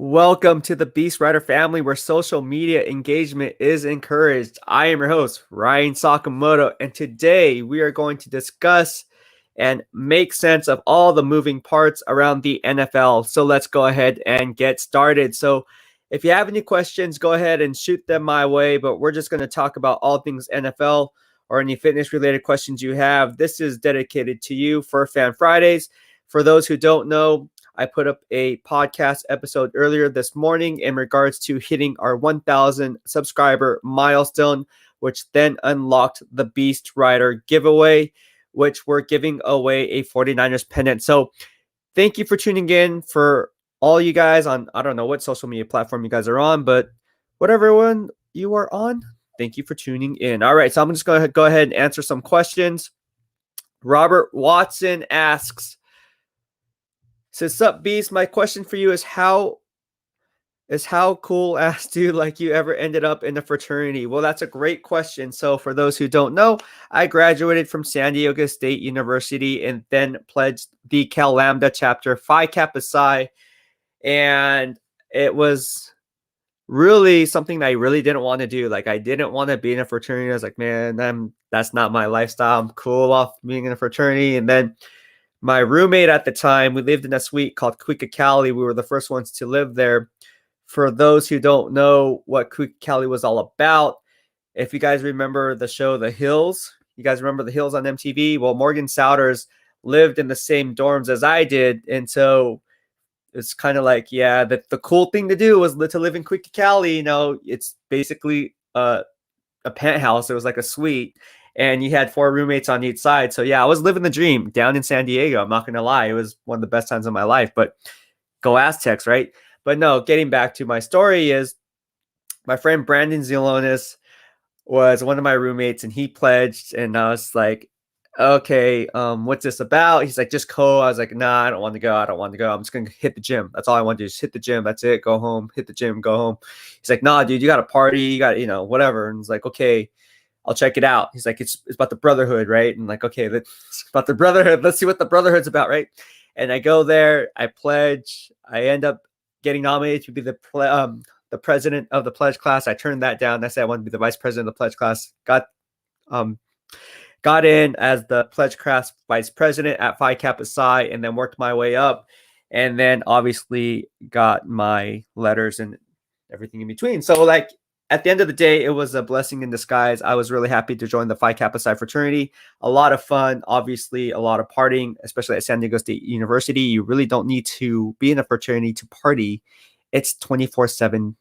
Welcome to the BEASTwriter family where social media engagement is encouraged. I am your host, Ryan Sakamoto, and today we are going to discuss and make sense of all the moving parts around the NFL. So let's go ahead and get started. So if you have any questions, go ahead and shoot them my way, but we're just going to talk about all things NFL or any fitness related questions you have. This is dedicated to you for Fan Fridays. For those who don't know, I put up a podcast episode earlier this morning in regards to hitting our 1,000 subscriber milestone, which then unlocked the BEASTwriter giveaway, which we're giving away a 49ers pennant. So thank you for tuning in. For all you guys on, I don't know what social media platform you guys are on, but whatever one you are on, thank you for tuning in. All right, so I'm just going to go ahead and answer some questions. Robert Watson asks, says, "Sup, Beast? My question for you is how cool ass dude like you ever ended up in a fraternity?" Well, that's a great question. So for those who don't know, I graduated from San Diego State University and then pledged the Cal Lambda chapter Phi Kappa Psi, and it was really something that I really didn't want to do. Like, I didn't want to be in a fraternity. I was like, man, that's not my lifestyle. I'm cool off being in a fraternity. And then my roommate at the time, we lived in a suite called Cali. We were the first ones to live there. For those who don't know what Cali was all about, if you guys remember the show The Hills, you guys remember The Hills on MTV? Well, Morgan Souders lived in the same dorms as I did. And so it's kind of like, yeah, the cool thing to do was to live in Cali. You know, it's basically a penthouse. It was like a suite. And you had 4 roommates on each side. So yeah, I was living the dream down in San Diego. I'm not going to lie. It was one of the best times of my life, but go Aztecs, right? But no, getting back to my story is my friend Brandon Zelonis was one of my roommates and he pledged, and I was like, okay, what's this about? He's like, just go. I was like, nah, I don't want to go. I'm just going to hit the gym. That's all I want to do. Just hit the gym. That's it. Go home, hit the gym, go home. He's like, nah, dude, you got to party. You got, whatever. And it's like, okay, I'll check it out. He's like, it's about the brotherhood, right? And like, okay, it's about the brotherhood. Let's see what the brotherhood's about, right? And I go there, I pledge, I end up getting nominated to be the president of the pledge class. I turned that down. I said I wanted to be the vice president of the pledge class. Got in as the pledge class vice president at Phi Kappa Psi, and then worked my way up, and then obviously got my letters and everything in between. So like, at the end of the day, it was a blessing in disguise. I was really happy to join the Phi Kappa Psi fraternity. A lot of fun, obviously, a lot of partying, especially at San Diego State University. You really don't need to be in a fraternity to party. It's 24/7,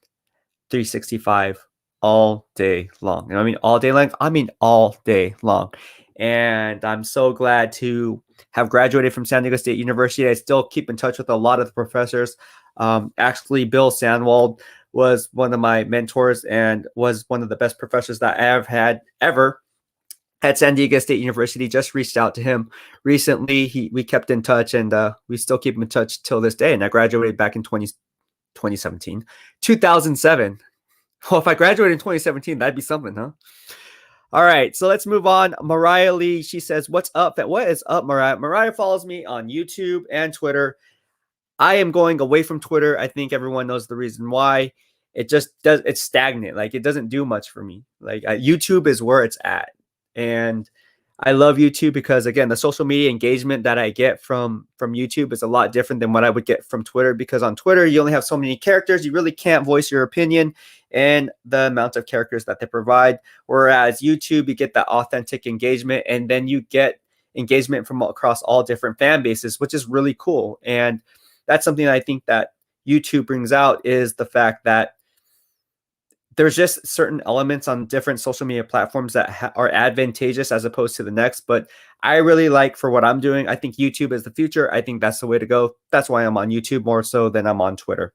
365, all day long. And I mean all day long. I mean all day long. And I'm so glad to have graduated from San Diego State University. I still keep in touch with a lot of the professors. Actually, Bill Sandwald was one of my mentors and was one of the best professors that I have had ever at San Diego State University. Just reached out to him recently. We kept in touch, and we still keep in touch till this day. And I graduated back in 2007. Well, if I graduated in 2017, that'd be something, huh? All right, so let's move on. Mariah Lee, she says, "What's up?" What is up, Mariah? Mariah follows me on YouTube and Twitter. I am going away from Twitter. I think everyone knows the reason why. It's stagnant. Like, it doesn't do much for me. Like, YouTube is where it's at. And I love YouTube because, again, the social media engagement that I get from YouTube is a lot different than what I would get from Twitter, because on Twitter, you only have so many characters. You really can't voice your opinion and the amount of characters that they provide. Whereas YouTube, you get that authentic engagement, and then you get engagement from across all different fan bases, which is really cool. And that's something I think that YouTube brings out, is the fact that there's just certain elements on different social media platforms that are advantageous as opposed to the next. But I really like, for what I'm doing, I think YouTube is the future. I think that's the way to go. That's why I'm on YouTube more so than I'm on Twitter.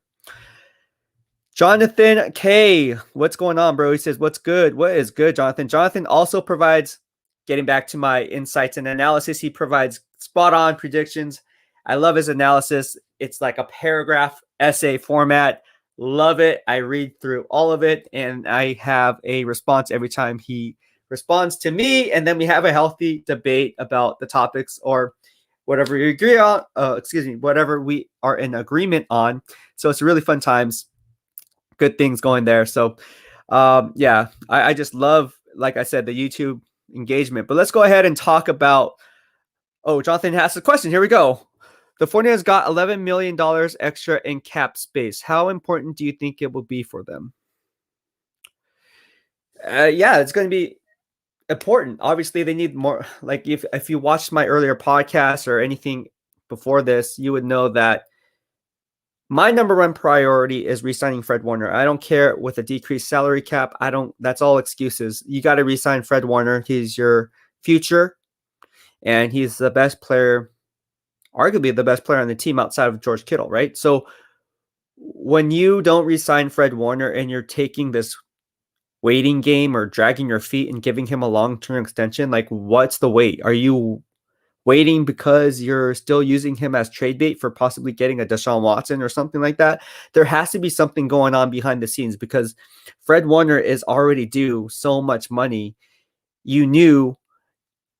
Jonathan K, what's going on, bro? He says, "What's good?" What is good, Jonathan? Jonathan also provides, getting back to my insights and analysis, he provides spot on predictions. I love his analysis. It's like a paragraph essay format. Love it. I read through all of it, and I have a response every time he responds to me. And then we have a healthy debate about the topics, or whatever you agree on, whatever we are in agreement on. So it's really fun times, good things going there. So yeah, I just love, like I said, the YouTube engagement. But let's go ahead and talk about, oh, Jonathan has a question. Here we go. The 49ers got $11 million extra in cap space. How important do you think it will be for them? Yeah, it's going to be important. Obviously, they need more. Like if you watched my earlier podcast or anything before this, you would know that my number one priority is re-signing Fred Warner. I don't care with a decreased salary cap. That's all excuses. You got to re-sign Fred Warner. He's your future, and he's the best player, arguably the best player on the team outside of George Kittle, right? So when you don't re-sign Fred Warner and you're taking this waiting game or dragging your feet and giving him a long-term extension, like what's the wait? Are you waiting because you're still using him as trade bait for possibly getting a Deshaun Watson or something like that? There has to be something going on behind the scenes because Fred Warner is already due so much money. You knew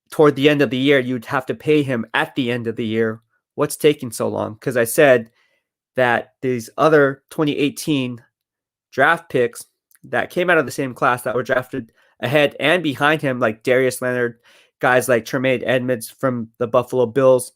toward the end of the year you'd have to pay him at the end of the year. What's taking so long? Because I said that these other 2018 draft picks that came out of the same class that were drafted ahead and behind him, like Darius Leonard, guys like Tremaine Edmonds from the Buffalo Bills,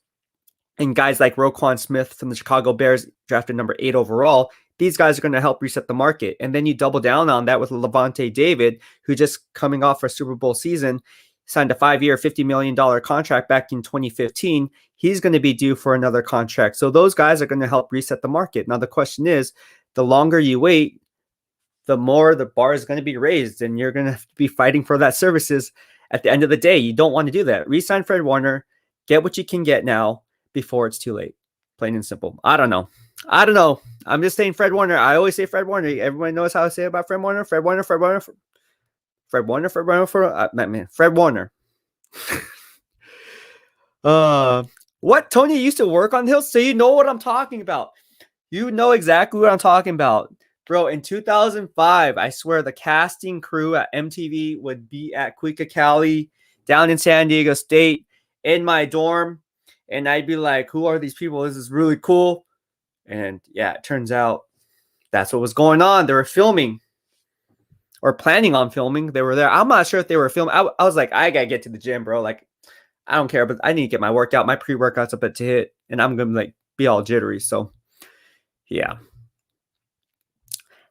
and guys like Roquan Smith from the Chicago Bears, drafted number 8 overall. These guys are going to help reset the market. And then you double down on that with Levante David, who just coming off a Super Bowl season, signed a 5-year, $50 million contract back in 2015. He's going to be due for another contract. So those guys are going to help reset the market. Now, the question is, the longer you wait, the more the bar is going to be raised, and you're going to have to be fighting for that services at the end of the day. You don't want to do that. Resign Fred Warner, get what you can get now before it's too late. Plain and simple. I don't know. I'm just saying Fred Warner. I always say Fred Warner. Everybody knows how I say about Fred Warner. Fred Warner. What? Tony used to work on Hills, so you know what I'm talking about. You know exactly what I'm talking about. Bro, in 2005, I swear the casting crew at MTV would be at Cuica, Cali, down in San Diego State, in my dorm. And I'd be like, who are these people? This is really cool. And yeah, it turns out that's what was going on. They were filming or planning on filming. They were there. I'm not sure if they were filming. I was like, I got to get to the gym, bro. Like, I don't care, but I need to get my workout. My pre-workout's up to hit, and I'm going to like be all jittery. So, yeah.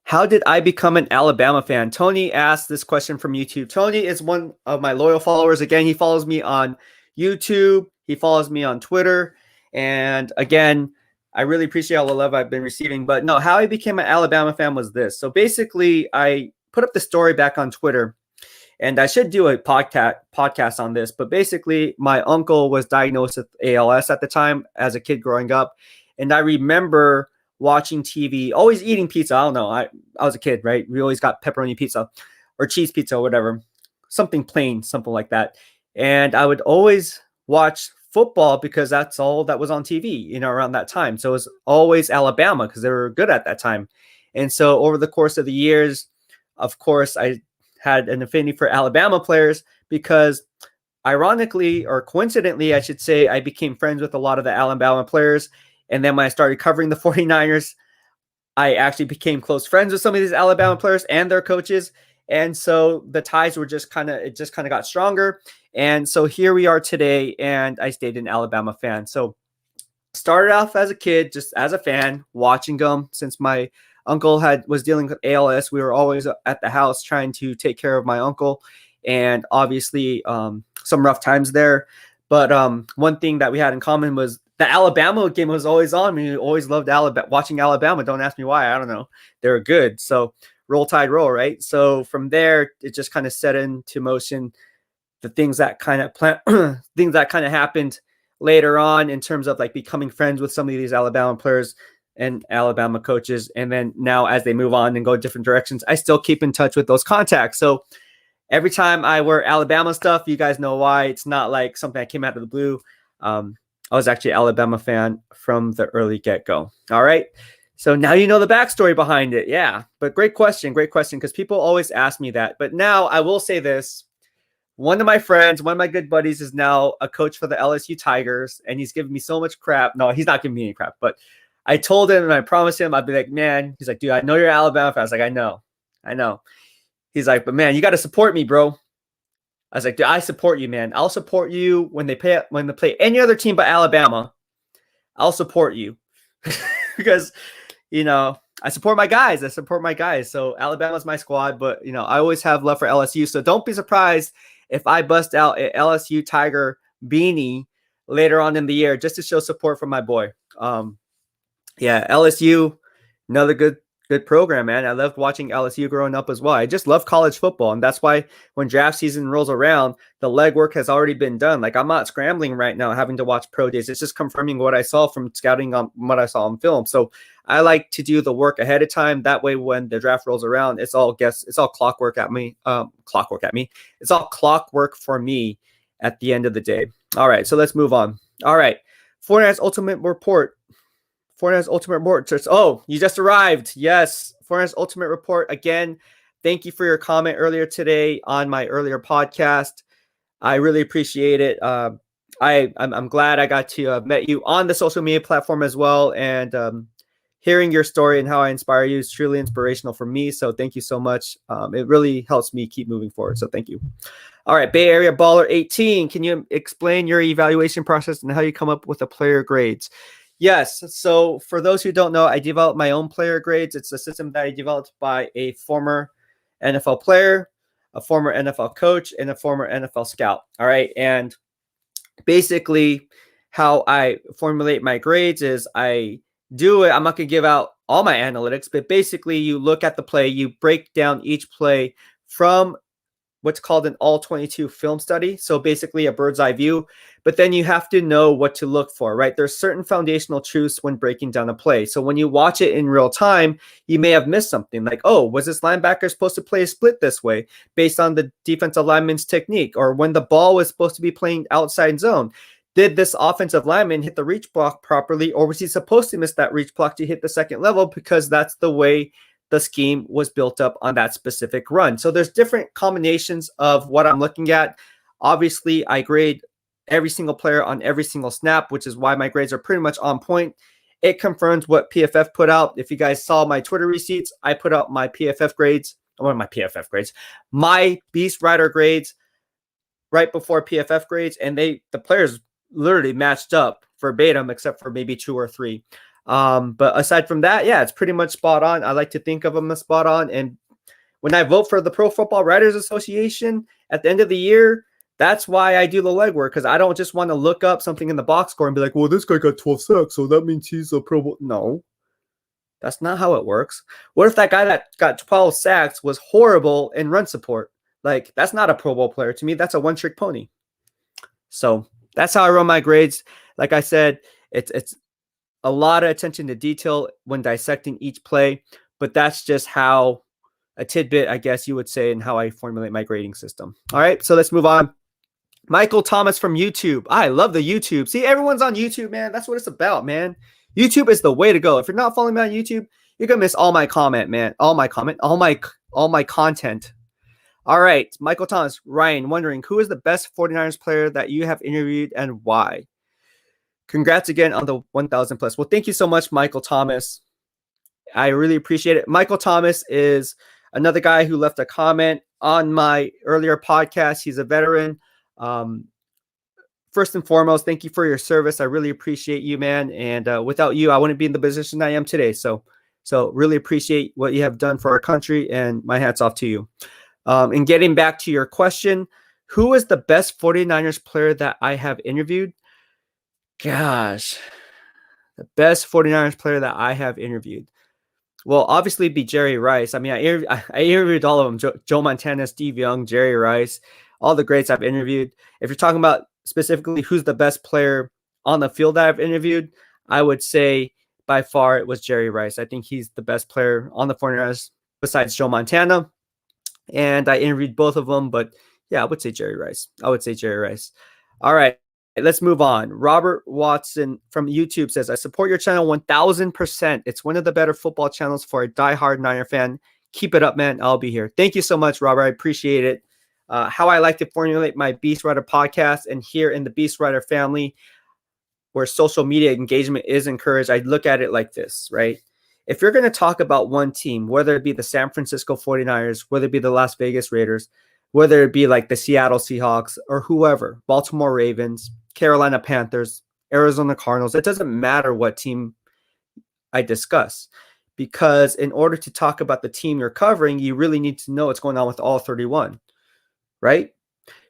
How did I become an Alabama fan? Tony asked this question from YouTube. Tony is one of my loyal followers. Again, he follows me on YouTube. He follows me on Twitter. And again, I really appreciate all the love I've been receiving. But no, how I became an Alabama fan was this. So basically, I put up the story back on Twitter. And I should do a podcast on this. But basically, my uncle was diagnosed with ALS at the time as a kid growing up. And I remember watching TV, always eating pizza. I don't know. I was a kid, right? We always got pepperoni pizza or cheese pizza or whatever. Something plain, something like that. And I would always watch football because that's all that was on TV, around that time. So it was always Alabama because they were good at that time. And so over the course of the years, of course, I had an affinity for Alabama players because ironically, or coincidentally, I should say, I became friends with a lot of the Alabama players. And then when I started covering the 49ers, I actually became close friends with some of these Alabama players and their coaches. And so the ties were just kind of got stronger. And so here we are today, and I stayed an Alabama fan. So started off as a kid, just as a fan, watching them. Since my uncle was dealing with ALS, we were always at the house trying to take care of my uncle. And obviously some rough times there. But one thing that we had in common was the Alabama game was always on. We always loved watching Alabama. Don't ask me why. I don't know. They were good. So roll tide roll, right? So from there, it just kind of set into motion the things that kind of happened later on in terms of like becoming friends with some of these Alabama players and Alabama coaches. And then now as they move on and go different directions, I still keep in touch with those contacts. So every time I wear Alabama stuff, you guys know why. It's not like something that came out of the blue. I was actually an Alabama fan from the early get-go. All right. So now you know the backstory behind it. Yeah. But great question, because people always ask me that. But now I will say this. one of my friends, one of my good buddies, is now a coach for the LSU Tigers, and he's giving me so much crap. No, he's not giving me any crap, but I told him and I promised him I'd be like, man, he's like, dude, I know you're Alabama fan. I was like, I know. He's like, but man, you got to support me, bro. I was like, dude, I support you, man. They play any other team but Alabama. I'll support you because, I support my guys. So Alabama's my squad, but I always have love for LSU. So don't be surprised if I bust out an LSU Tiger beanie later on in the year just to show support for my boy. LSU, another good program, man. I loved watching LSU growing up as well. I just love college football, and that's why when draft season rolls around, the legwork has already been done. Like, I'm not scrambling right now having to watch pro days. It's just confirming what I saw from scouting on what I saw on film. So I like to do the work ahead of time. That way, when the draft rolls around, it's all clockwork at me. It's all clockwork for me at the end of the day. All right, so let's move on. All right, 49ers Ultimate Report. 49ers Ultimate Report. Oh, you just arrived. Yes, 49ers Ultimate Report. Again, thank you for your comment earlier today on my earlier podcast. I really appreciate it. I'm glad I got to met you on the social media platform as well. And hearing your story and how I inspire you is truly inspirational for me. So thank you so much. It really helps me keep moving forward. So thank you. All right, Bay Area Baller 18. Can you explain your evaluation process and how you come up with the player grades? Yes. So for those who don't know, I developed my own player grades. It's a system that I developed by a former NFL player, a former NFL coach, and a former NFL scout. All right. And basically how I formulate my grades is I do it. I'm not going to give out all my analytics, but basically you look at the play, you break down each play from what's called an all 22 film study. So basically a bird's eye view, but then you have to know what to look for, right? There's certain foundational truths when breaking down a play. So when you watch it in real time, you may have missed something like, oh, was this linebacker supposed to play a split this way based on the defensive lineman's technique? Or when the ball was supposed to be playing outside zone, did this offensive lineman hit the reach block properly? Or was he supposed to miss that reach block to hit the second level because that's the way the scheme was built up on that specific run? So there's different combinations of what I'm looking at. Obviously, I grade every single player on every single snap, which is why my grades are pretty much on point. It confirms what PFF put out. If you guys saw my Twitter receipts, I put out my PFF grades, my BEASTwriter grades right before PFF grades, and the players literally matched up verbatim, except for maybe 2 or 3. But aside from that, yeah, it's pretty much spot on. I like to think of them as spot on. And when I vote for the Pro Football Writers Association at the end of the year, that's why I do the legwork, because I don't just want to look up something in the box score and be like, well, this guy got 12 sacks, so that means he's a Pro Bowl. No, that's not how it works. What if that guy that got 12 sacks was horrible in run support? Like, that's not a Pro Bowl player to me. That's a one-trick pony. So that's how I run my grades. Like I said, it's a lot of attention to detail when dissecting each play, but that's just how a tidbit, I guess you would say, and how I formulate my grading system. All right, so let's move on. Michael Thomas from YouTube. I love the YouTube. See, everyone's on YouTube, man. That's what it's about, man. YouTube is the way to go. If you're not following me on YouTube, you're gonna miss all my comment, man. All my content. All right, Michael Thomas. Ryan, wondering who is the best 49ers player that you have interviewed and why? Congrats again on the 1,000 plus. Well, thank you so much, Michael Thomas. I really appreciate it. Michael Thomas is another guy who left a comment on my earlier podcast. He's a veteran. First and foremost, thank you for your service. I really appreciate you, man. And without you, I wouldn't be in the position I am today. So really appreciate what you have done for our country, and my hat's off to you. And getting back to your question, who is the best 49ers player that I have interviewed? Gosh, the best 49ers player that I have interviewed. Well, obviously be Jerry Rice. I mean, I interviewed all of them. Joe Montana, Steve Young, Jerry Rice, all the greats I've interviewed. If you're talking about specifically who's the best player on the field that I've interviewed, I would say by far it was Jerry Rice. I think he's the best player on the 49ers besides Joe Montana. And I interviewed both of them, but yeah, I would say Jerry Rice. All right. Let's move on. Robert Watson from YouTube says, I support your channel 1000%. It's one of the better football channels for a diehard Niner fan. Keep it up, man. I'll be here. Thank you so much, Robert. I appreciate it. how I like to formulate my BEASTwriter podcast. And here in the BEASTwriter family, where social media engagement is encouraged, I look at it like this, right? If you're going to talk about one team, whether it be the San Francisco 49ers, whether it be the Las Vegas Raiders, whether it be like the Seattle Seahawks or whoever, Baltimore Ravens, Carolina Panthers, Arizona Cardinals, it doesn't matter what team I discuss, because in order to talk about the team you're covering, you really need to know what's going on with all 31, right?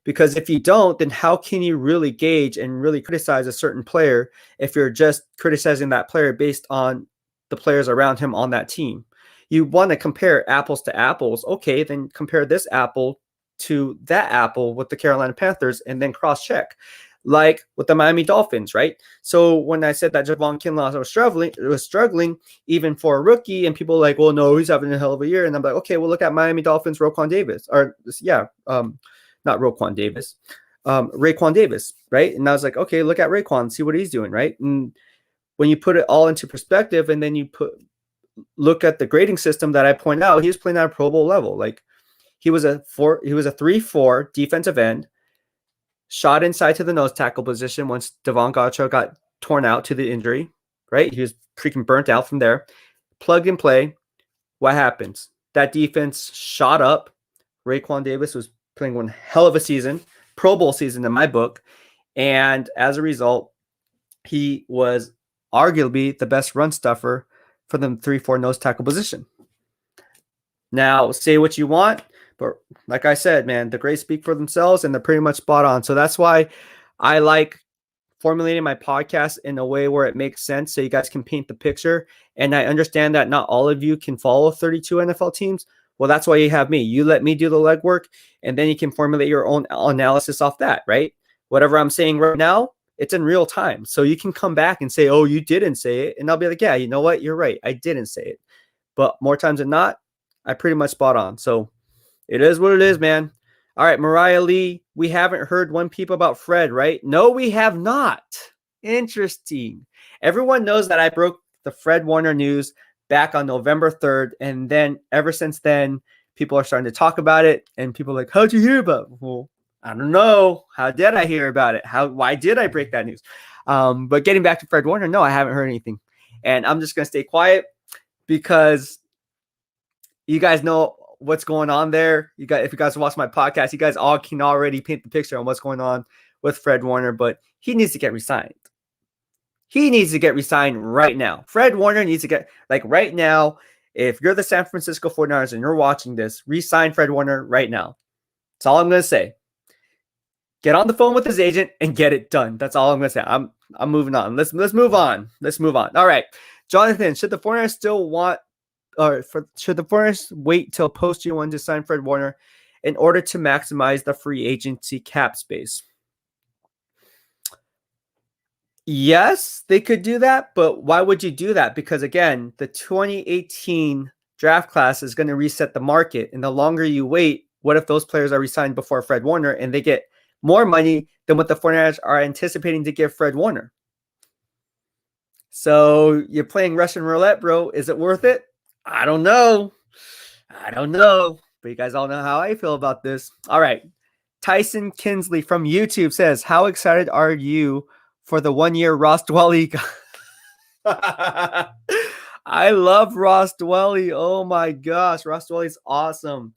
Because if you don't, then how can you really gauge and really criticize a certain player if you're just criticizing that player based on the players around him on that team? You want to compare apples to apples. Okay, then compare this apple to that apple with the Carolina Panthers and then cross-check. Like with the Miami Dolphins, right? So when I said that Javon Kinlaw was struggling even for a rookie, and people were like, well, no, he's having a hell of a year. And I'm like, okay, well, look at Miami Dolphins, Roquan Davis. Not Roquan Davis, Raekwon Davis, right? And I was like, okay, look at Raekwon, see what he's doing, right? And when you put it all into perspective, and then you look at the grading system that I point out, he was playing at a Pro Bowl level. Like he was a 3-4 defensive end, shot inside to the nose tackle position once Devon Gaucho got torn out to the injury, right? He was freaking burnt out from there. Plug and play. What happens? That defense shot up. Raekwon Davis was playing one hell of a season, Pro Bowl season in my book. And as a result, he was arguably the best run stuffer for the 3-4 nose tackle position. Now, say what you want, but like I said, man, the grades speak for themselves, and they're pretty much spot on. So that's why I like formulating my podcast in a way where it makes sense so you guys can paint the picture. And I understand that not all of you can follow 32 NFL teams. Well, that's why you have me. You let me do the legwork, and then you can formulate your own analysis off that, right? Whatever I'm saying right now, it's in real time. So you can come back and say, oh, you didn't say it. And I'll be like, yeah, you know what? You're right. I didn't say it. But more times than not, I pretty much spot on. So it is what it is, man. All right, Mariah Lee, we haven't heard one peep about Fred, right? No, we have not. Interesting. Everyone knows that I broke the Fred Warner news back on November 3rd. And then ever since then, people are starting to talk about it. And people are like, how'd you hear about it? Well, I don't know. How did I hear about it? Why did I break that news? But getting back to Fred Warner, no, I haven't heard anything. And I'm just going to stay quiet because you guys know what's going on there. If you guys watch my podcast, you guys all can already paint the picture on what's going on with Fred Warner, but he needs to get re-signed. He needs to get re-signed right now. Fred Warner needs to get, like right now, if you're the San Francisco 49ers and you're watching this, re-sign Fred Warner right now. That's all I'm going to say. Get on the phone with his agent and get it done. That's all I'm going to say. I'm moving on. Let's move on. Let's move on. All right. Jonathan, should the 49ers still want, should the 49ers wait till post year one to sign Fred Warner in order to maximize the free agency cap space? Yes, they could do that, but why would you do that? Because again, the 2018 draft class is going to reset the market. And the longer you wait, what if those players are re-signed before Fred Warner and they get more money than what the 49ers are anticipating to give Fred Warner? So you're playing Russian roulette, bro. Is it worth it? I don't know. But you guys all know how I feel about this. All right. Tyson Kinsley from YouTube says, how excited are you for the 1 year Ross Dwelly? I love Ross Dwelly. Oh my gosh. Ross Dwelly's awesome.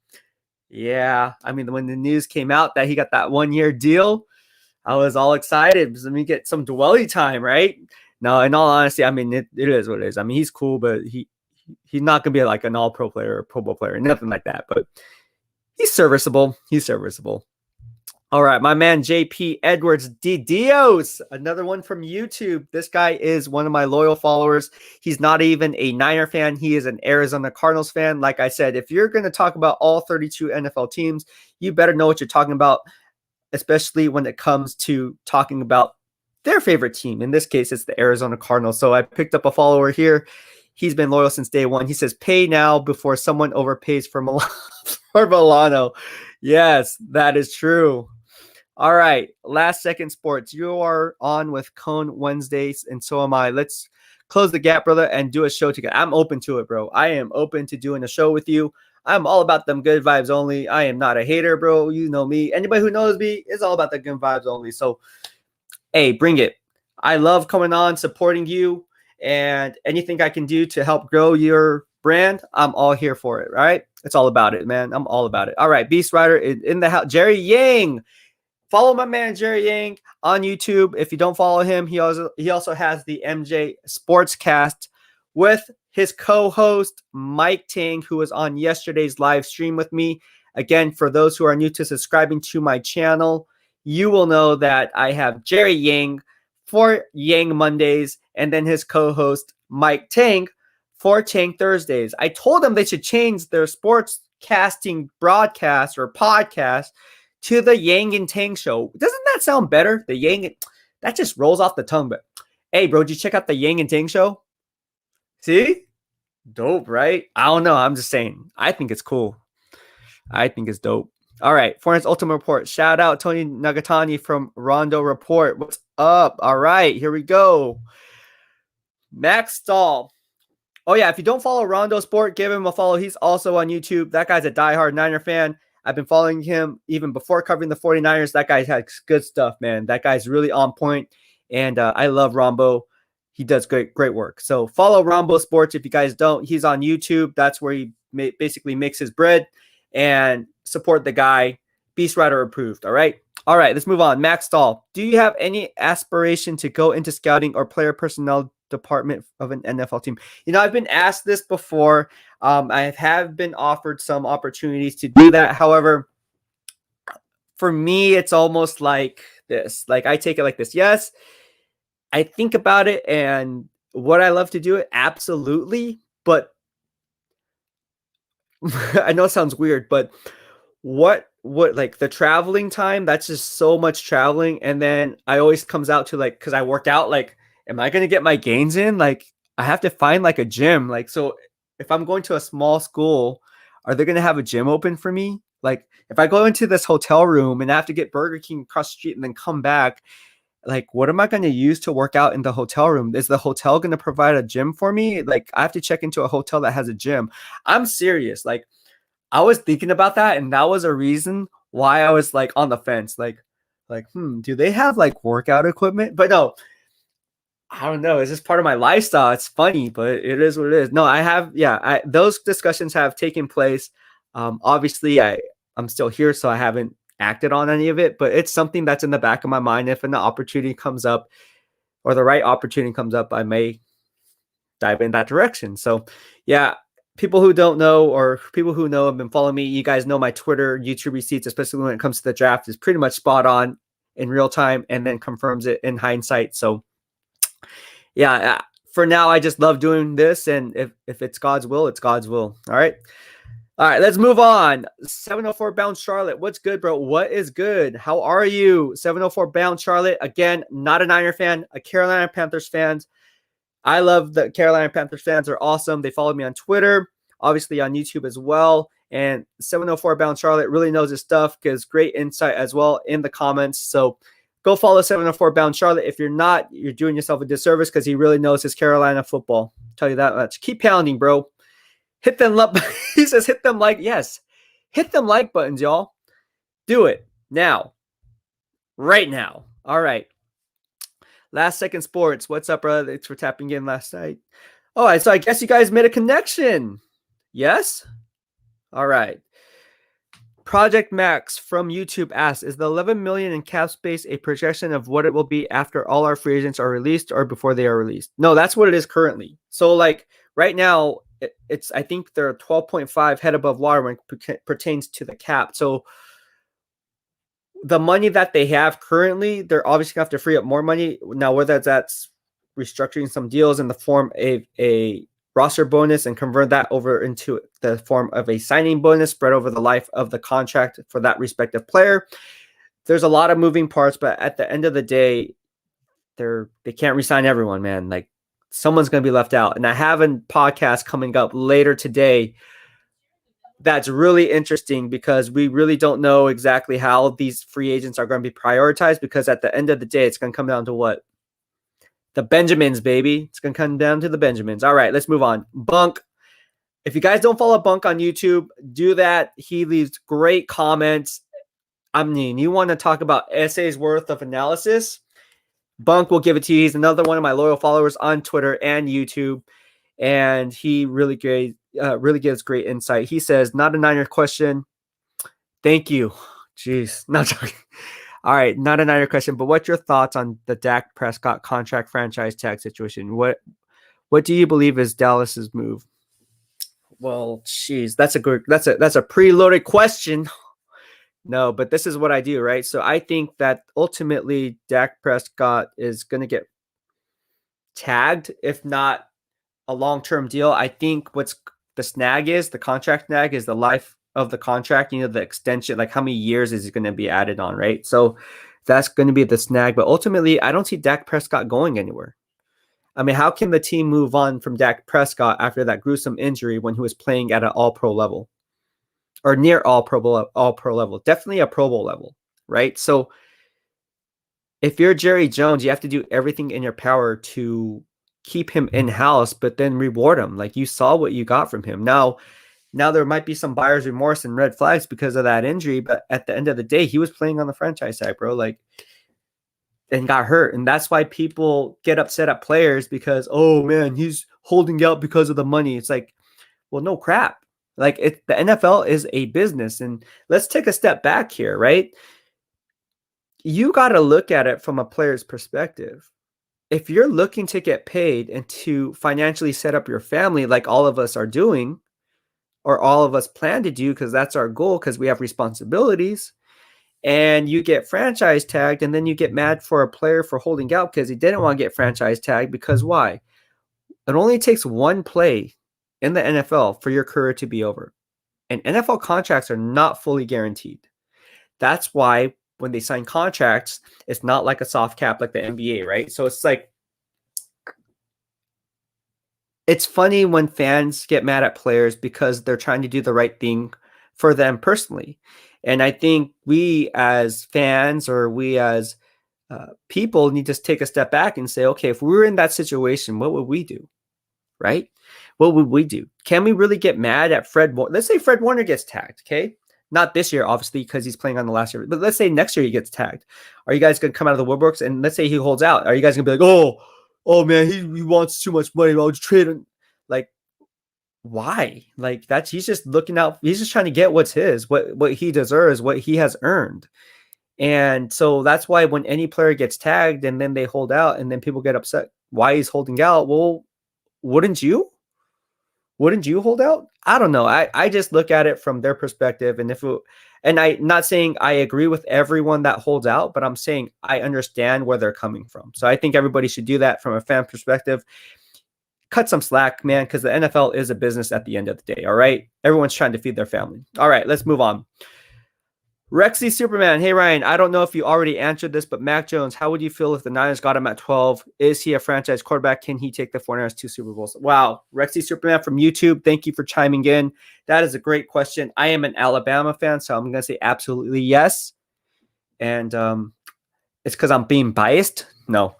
Yeah. I mean, when the news came out that he got that 1 year deal, I was all excited. Let me get some Dwelly time, right? No, in all honesty, I mean, it is what it is. I mean, he's cool, but he's not going to be like an all-pro player or Pro Bowl player, nothing like that. But he's serviceable. All right, my man JP Edwards Dios, another one from YouTube. This guy is one of my loyal followers. He's not even a Niner fan. He is an Arizona Cardinals fan. Like I said, if you're going to talk about all 32 NFL teams, you better know what you're talking about, especially when it comes to talking about their favorite team. In this case, it's the Arizona Cardinals. So I picked up a follower here. He's been loyal since day one. He says, pay now before someone overpays for Milano. Yes, that is true. All right, last second sports. You are on with Cone Wednesdays, and so am I. Let's close the gap, brother, and do a show together. I'm open to it, bro. I am open to doing a show with you. I'm all about them good vibes only. I am not a hater, bro. You know me. Anybody who knows me is all about the good vibes only. So, hey, bring it. I love coming on, supporting you, and anything I can do to help grow your brand, I'm all here for it, right? It's all about it, man. I'm all about it. All right, BEASTwriter in the house. Jerry Yang. Follow my man Jerry Yang on YouTube. If you don't follow him, he also has the MJ Sportscast with his co-host Mike Tang, who was on yesterday's live stream with me. Again, for those who are new to subscribing to my channel, you will know that I have Jerry Yang for Yang Mondays, and then his co-host Mike Tang for Tang Thursdays. I told them they should change their sports casting broadcast or podcast to the Yang and Tang show. Doesn't that sound better? The Yang, that just rolls off the tongue. But hey, bro, did you check out the Yang and Tang show? See? Dope, right? I don't know. I'm just saying. I think it's cool. I think it's dope. All right. Foreign's Ultimate Report. Shout out Tony Nagatani from Rondo Report. What's up? All right. Here we go. Max Stahl. Oh, yeah. If you don't follow Rondo Sport, give him a follow. He's also on YouTube. That guy's a diehard Niner fan. I've been following him even before covering the 49ers. That guy has good stuff, man. That guy's really on point. And I love Rombo. He does great work. So follow Rombo Sports if you guys don't. He's on YouTube. That's where he basically makes his bread. And support the guy. BEASTwriter approved. All right. All right. Let's move on. Max Stahl. Do you have any aspiration to go into scouting or player personnel department of an NFL team? You know, I've been asked this before. I have been offered some opportunities to do that. However, for me, it's almost like this. Like I take it like this. Yes, I think about it, and would I love to do it? Absolutely. But I know it sounds weird, but what like the traveling time, that's just so much traveling. And then I always comes out to like, because I work out, like, am I going to get my gains in? Like, I have to find like a gym. Like, so if I'm going to a small school, are they going to have a gym open for me? Like, if I go into this hotel room and I have to get Burger King across the street and then come back, like, what am I going to use to work out in the hotel room? Is the hotel going to provide a gym for me? Like, I have to check into a hotel that has a gym. I'm serious. Like, I was thinking about that, and that was a reason why I was like on the fence. Like, do they have like workout equipment? But no, I don't know. It's just part of my lifestyle. It's funny, but it is what it is. No, I have, yeah, those discussions have taken place. Obviously, I'm still here, so I haven't acted on any of it, but it's something that's in the back of my mind. If an opportunity comes up or the right opportunity comes up, I may dive in that direction. So, yeah. People who don't know or people who know have been following me, you guys know my Twitter, YouTube receipts, especially when it comes to the draft, is pretty much spot on in real time and then confirms it in hindsight. So, yeah, for now, I just love doing this. And if it's God's will, it's God's will. All right. All right, let's move on. 704 Bound Charlotte. What's good, bro? What is good? How are you? 704 Bound Charlotte. Again, not a Niner fan, a Carolina Panthers fan. I love the Carolina Panthers fans. Are awesome. They follow me on Twitter, obviously on YouTube as well. And 704 Bound Charlotte really knows his stuff, gives great insight as well in the comments. So go follow 704 Bound Charlotte. If you're not, you're doing yourself a disservice because he really knows his Carolina football. I'll tell you that much. Keep pounding, bro. Hit them up. He says hit them like, yes. Hit them like buttons, y'all. Do it now. Right now. All right. Last Second Sports. What's up, brother? Thanks for tapping in last night. Oh, so I guess you guys made a connection. Yes? All right. Project Max from YouTube asks, is the 11 million in Capspace a projection of what it will be after all our free agents are released or before they are released? No, that's what it is currently. So like right now, it's I think they're 12.5 head above water when it pertains to the cap. So the money that they have currently, they're obviously going to have to free up more money. Now, whether that's restructuring some deals in the form of a roster bonus and convert that over into the form of a signing bonus spread over the life of the contract for that respective player. There's a lot of moving parts, but at the end of the day, they can't re-sign everyone, man. Like someone's going to be left out. And I have a podcast coming up later today that's really interesting because we really don't know exactly how these free agents are going to be prioritized, because at the end of the day, it's going to come down to what? The Benjamins, baby. It's going to come down to the Benjamins. All right, let's move on. Bunk. If you guys don't follow Bunk on YouTube, do that. He leaves great comments. I mean, you want to talk about essays worth of analysis? Bunk will give it to you. He's another one of my loyal followers on Twitter and YouTube, and he really gives great insight. He says, "Not a Niner question. Thank you." Jeez, not joking. All right, not a Niner question, but what's your thoughts on the Dak Prescott contract franchise tag situation? What do you believe is Dallas's move? Well, geez, that's a preloaded question. No, but this is what I do, right? So I think that ultimately Dak Prescott is going to get tagged, if not a long-term deal. I think what's the contract snag is the life of the contract, the extension, like how many years is it going to be added on, right? So that's going to be the snag. But ultimately, I don't see Dak Prescott going anywhere. I mean, how can the team move on from Dak Prescott after that gruesome injury when he was playing at an all-pro level or near all-pro level? Definitely a Pro Bowl level, right? So if you're Jerry Jones, you have to do everything in your power to keep him in-house, but then reward him. Like, you saw what you got from him. Now there might be some buyer's remorse and red flags because of that injury, but at the end of the day, he was playing on the franchise tag, bro. Like, and got hurt. And that's why people get upset at players because, oh man, he's holding out because of the money. It's like, well, no crap. Like, the NFL is a business. And let's take a step back here, right? You got to look at it from a player's perspective. If you're looking to get paid and to financially set up your family like all of us are doing, or all of us plan to do, because that's our goal, because we have responsibilities, and you get franchise tagged, and then you get mad for a player for holding out because he didn't want to get franchise tagged, because why? It only takes one play in the NFL for your career to be over. And NFL contracts are not fully guaranteed. That's why when they sign contracts, it's not like a soft cap like the NBA, right? So it's like, it's funny when fans get mad at players because they're trying to do the right thing for them personally. And I think we as fans, or we as people, need to take a step back and say, okay, if we were in that situation, what would we do? Right? What would we do? Can we really get mad at Fred? Let's say Fred Warner gets tagged, okay? Not this year, obviously, because he's playing on the last year. But let's say next year he gets tagged. Are you guys going to come out of the woodworks? And let's say he holds out. Are you guys going to be like, oh man, he wants too much money. I'll just trade him. Like, why? Like, he's just looking out. He's just trying to get what's his, what he deserves, what he has earned. And so that's why when any player gets tagged and then they hold out and then people get upset why he's holding out. Well, wouldn't you? Wouldn't you hold out? I don't know. I just look at it from their perspective. And I'm not saying I agree with everyone that holds out, but I'm saying I understand where they're coming from. So I think everybody should do that from a fan perspective. Cut some slack, man, because the NFL is a business at the end of the day. All right. Everyone's trying to feed their family. All right, let's move on. Rexy Superman. Hey, Ryan, I don't know if you already answered this, but Mac Jones, how would you feel if the Niners got him at 12? Is he a franchise quarterback? Can he take the 49ers to Super Bowls? Wow. Rexy Superman from YouTube, thank you for chiming in. That is a great question. I am an Alabama fan, so I'm going to say absolutely yes. And it's because I'm being biased? No.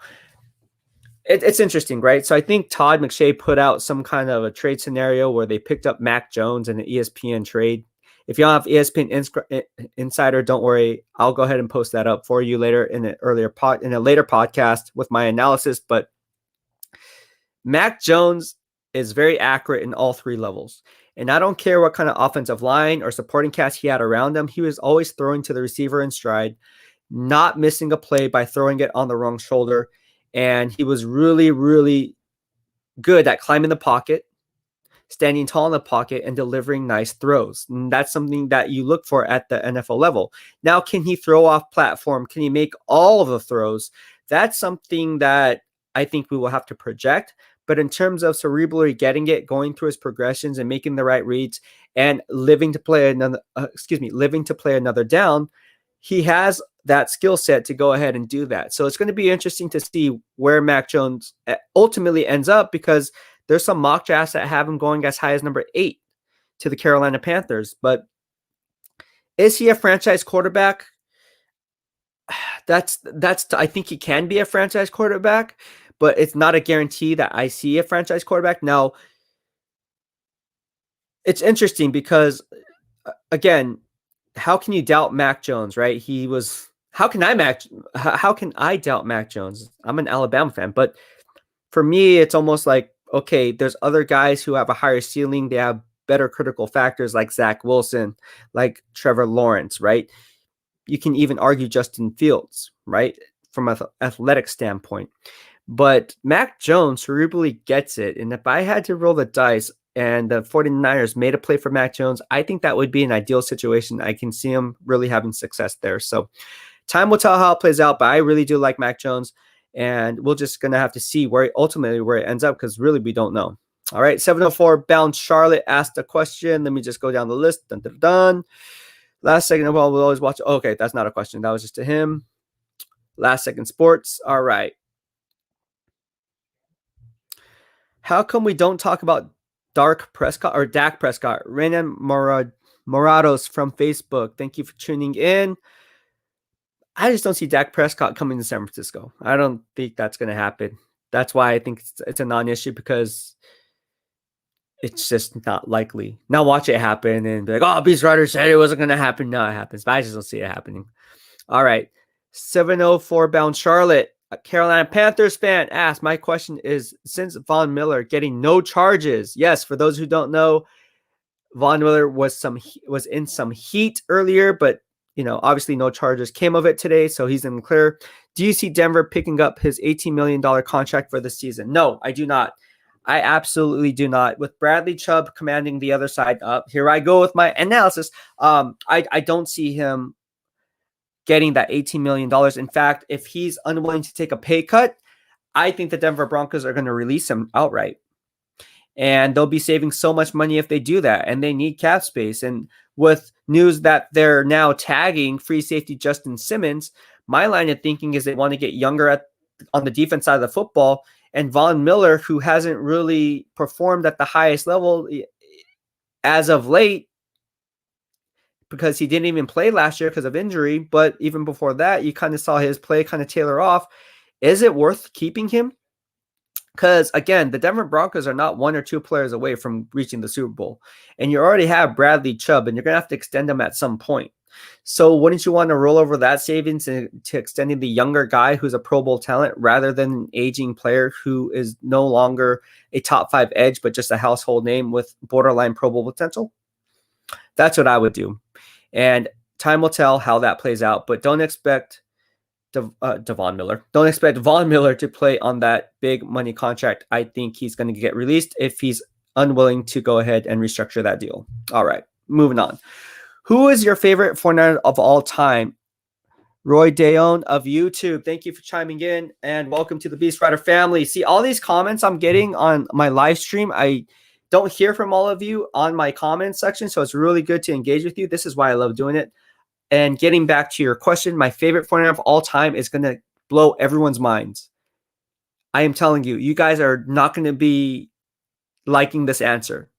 It's interesting, right? So I think Todd McShay put out some kind of a trade scenario where they picked up Mac Jones in an ESPN trade. If y'all have ESPN Insider, don't worry. I'll go ahead and post that up for you later in a later podcast with my analysis. But Mac Jones is very accurate in all three levels. And I don't care what kind of offensive line or supporting cast he had around him. He was always throwing to the receiver in stride, not missing a play by throwing it on the wrong shoulder. And he was really, really good at climbing the pocket, standing tall in the pocket, and delivering nice throws. And that's something that you look for at the NFL level. Now, can he throw off platform? Can he make all of the throws? That's something that I think we will have to project. But in terms of cerebrally getting it, going through his progressions and making the right reads and living to play another down, he has that skill set to go ahead and do that. So it's going to be interesting to see where Mac Jones ultimately ends up, because there's some mock drafts that have him going as high as number 8 to the Carolina Panthers. But is he a franchise quarterback? I think he can be a franchise quarterback, but it's not a guarantee that I see a franchise quarterback. Now, It's interesting because, again, how can you doubt Mac Jones, right? He was. How can I doubt Mac Jones? I'm an Alabama fan, but for me, it's almost like, okay, there's other guys who have a higher ceiling. They have better critical factors like Zach Wilson, like Trevor Lawrence, right? You can even argue Justin Fields, right? From an athletic standpoint. But Mac Jones cerebrally gets it. And if I had to roll the dice and the 49ers made a play for Mac Jones, I think that would be an ideal situation. I can see him really having success there. So time will tell how it plays out, but I really do like Mac Jones. And we're just going to have to see where it ends up, because really we don't know. All right, 704 Bound Charlotte asked a question. Let me just go down the list. Dun, dun, dun. Last second of all, we'll always watch. Okay, that's not a question. That was just to him. Last second sports. All right. How come we don't talk about Dak Prescott? Renan Morados from Facebook. Thank you for tuning in. I just don't see Dak Prescott coming to San Francisco. I don't think that's going to happen. That's why I think it's a non-issue, because it's just not likely. Now watch it happen and be like, oh, BEASTwriter said it wasn't going to happen. No, it happens. But I just don't see it happening. All right. 704 Bound Charlotte. A Carolina Panthers fan asked, my question is, since Von Miller getting no charges, yes, for those who don't know, Von Miller was in some heat earlier, but obviously no charges came of it today, so he's in the clear. Do you see Denver picking up his $18 million contract for the season? No, I do not. I absolutely do not. With Bradley Chubb commanding the other side up, here I go with my analysis. I don't see him getting that $18 million. In fact, if he's unwilling to take a pay cut, I think the Denver Broncos are going to release him outright. And they'll be saving so much money if they do that. And they need cap space. And with news that they're now tagging free safety Justin Simmons, my line of thinking is they want to get younger on the defense side of the football. And Von Miller, who hasn't really performed at the highest level as of late, because he didn't even play last year because of injury, but even before that, you kind of saw his play kind of tailor off. Is it worth keeping him? Because, again, the Denver Broncos are not one or two players away from reaching the Super Bowl. And you already have Bradley Chubb, and you're going to have to extend him at some point. So wouldn't you want to roll over that savings to extending the younger guy who's a Pro Bowl talent rather than an aging player who is no longer a top 5 edge, but just a household name with borderline Pro Bowl potential? That's what I would do. And time will tell how that plays out, but don't expect Von Miller. Don't expect Von Miller to play on that big money contract. I think he's going to get released if he's unwilling to go ahead and restructure that deal. All right, moving on. Who is your favorite 49er of all time? Roy Deon of YouTube. Thank you for chiming in, and welcome to the BEASTwriter family. See, all these comments I'm getting on my live stream, I don't hear from all of you on my comment section, so it's really good to engage with you. This is why I love doing it. And getting back to your question, my favorite 49er of all time is going to blow everyone's minds. I am telling you, you guys are not going to be liking this answer,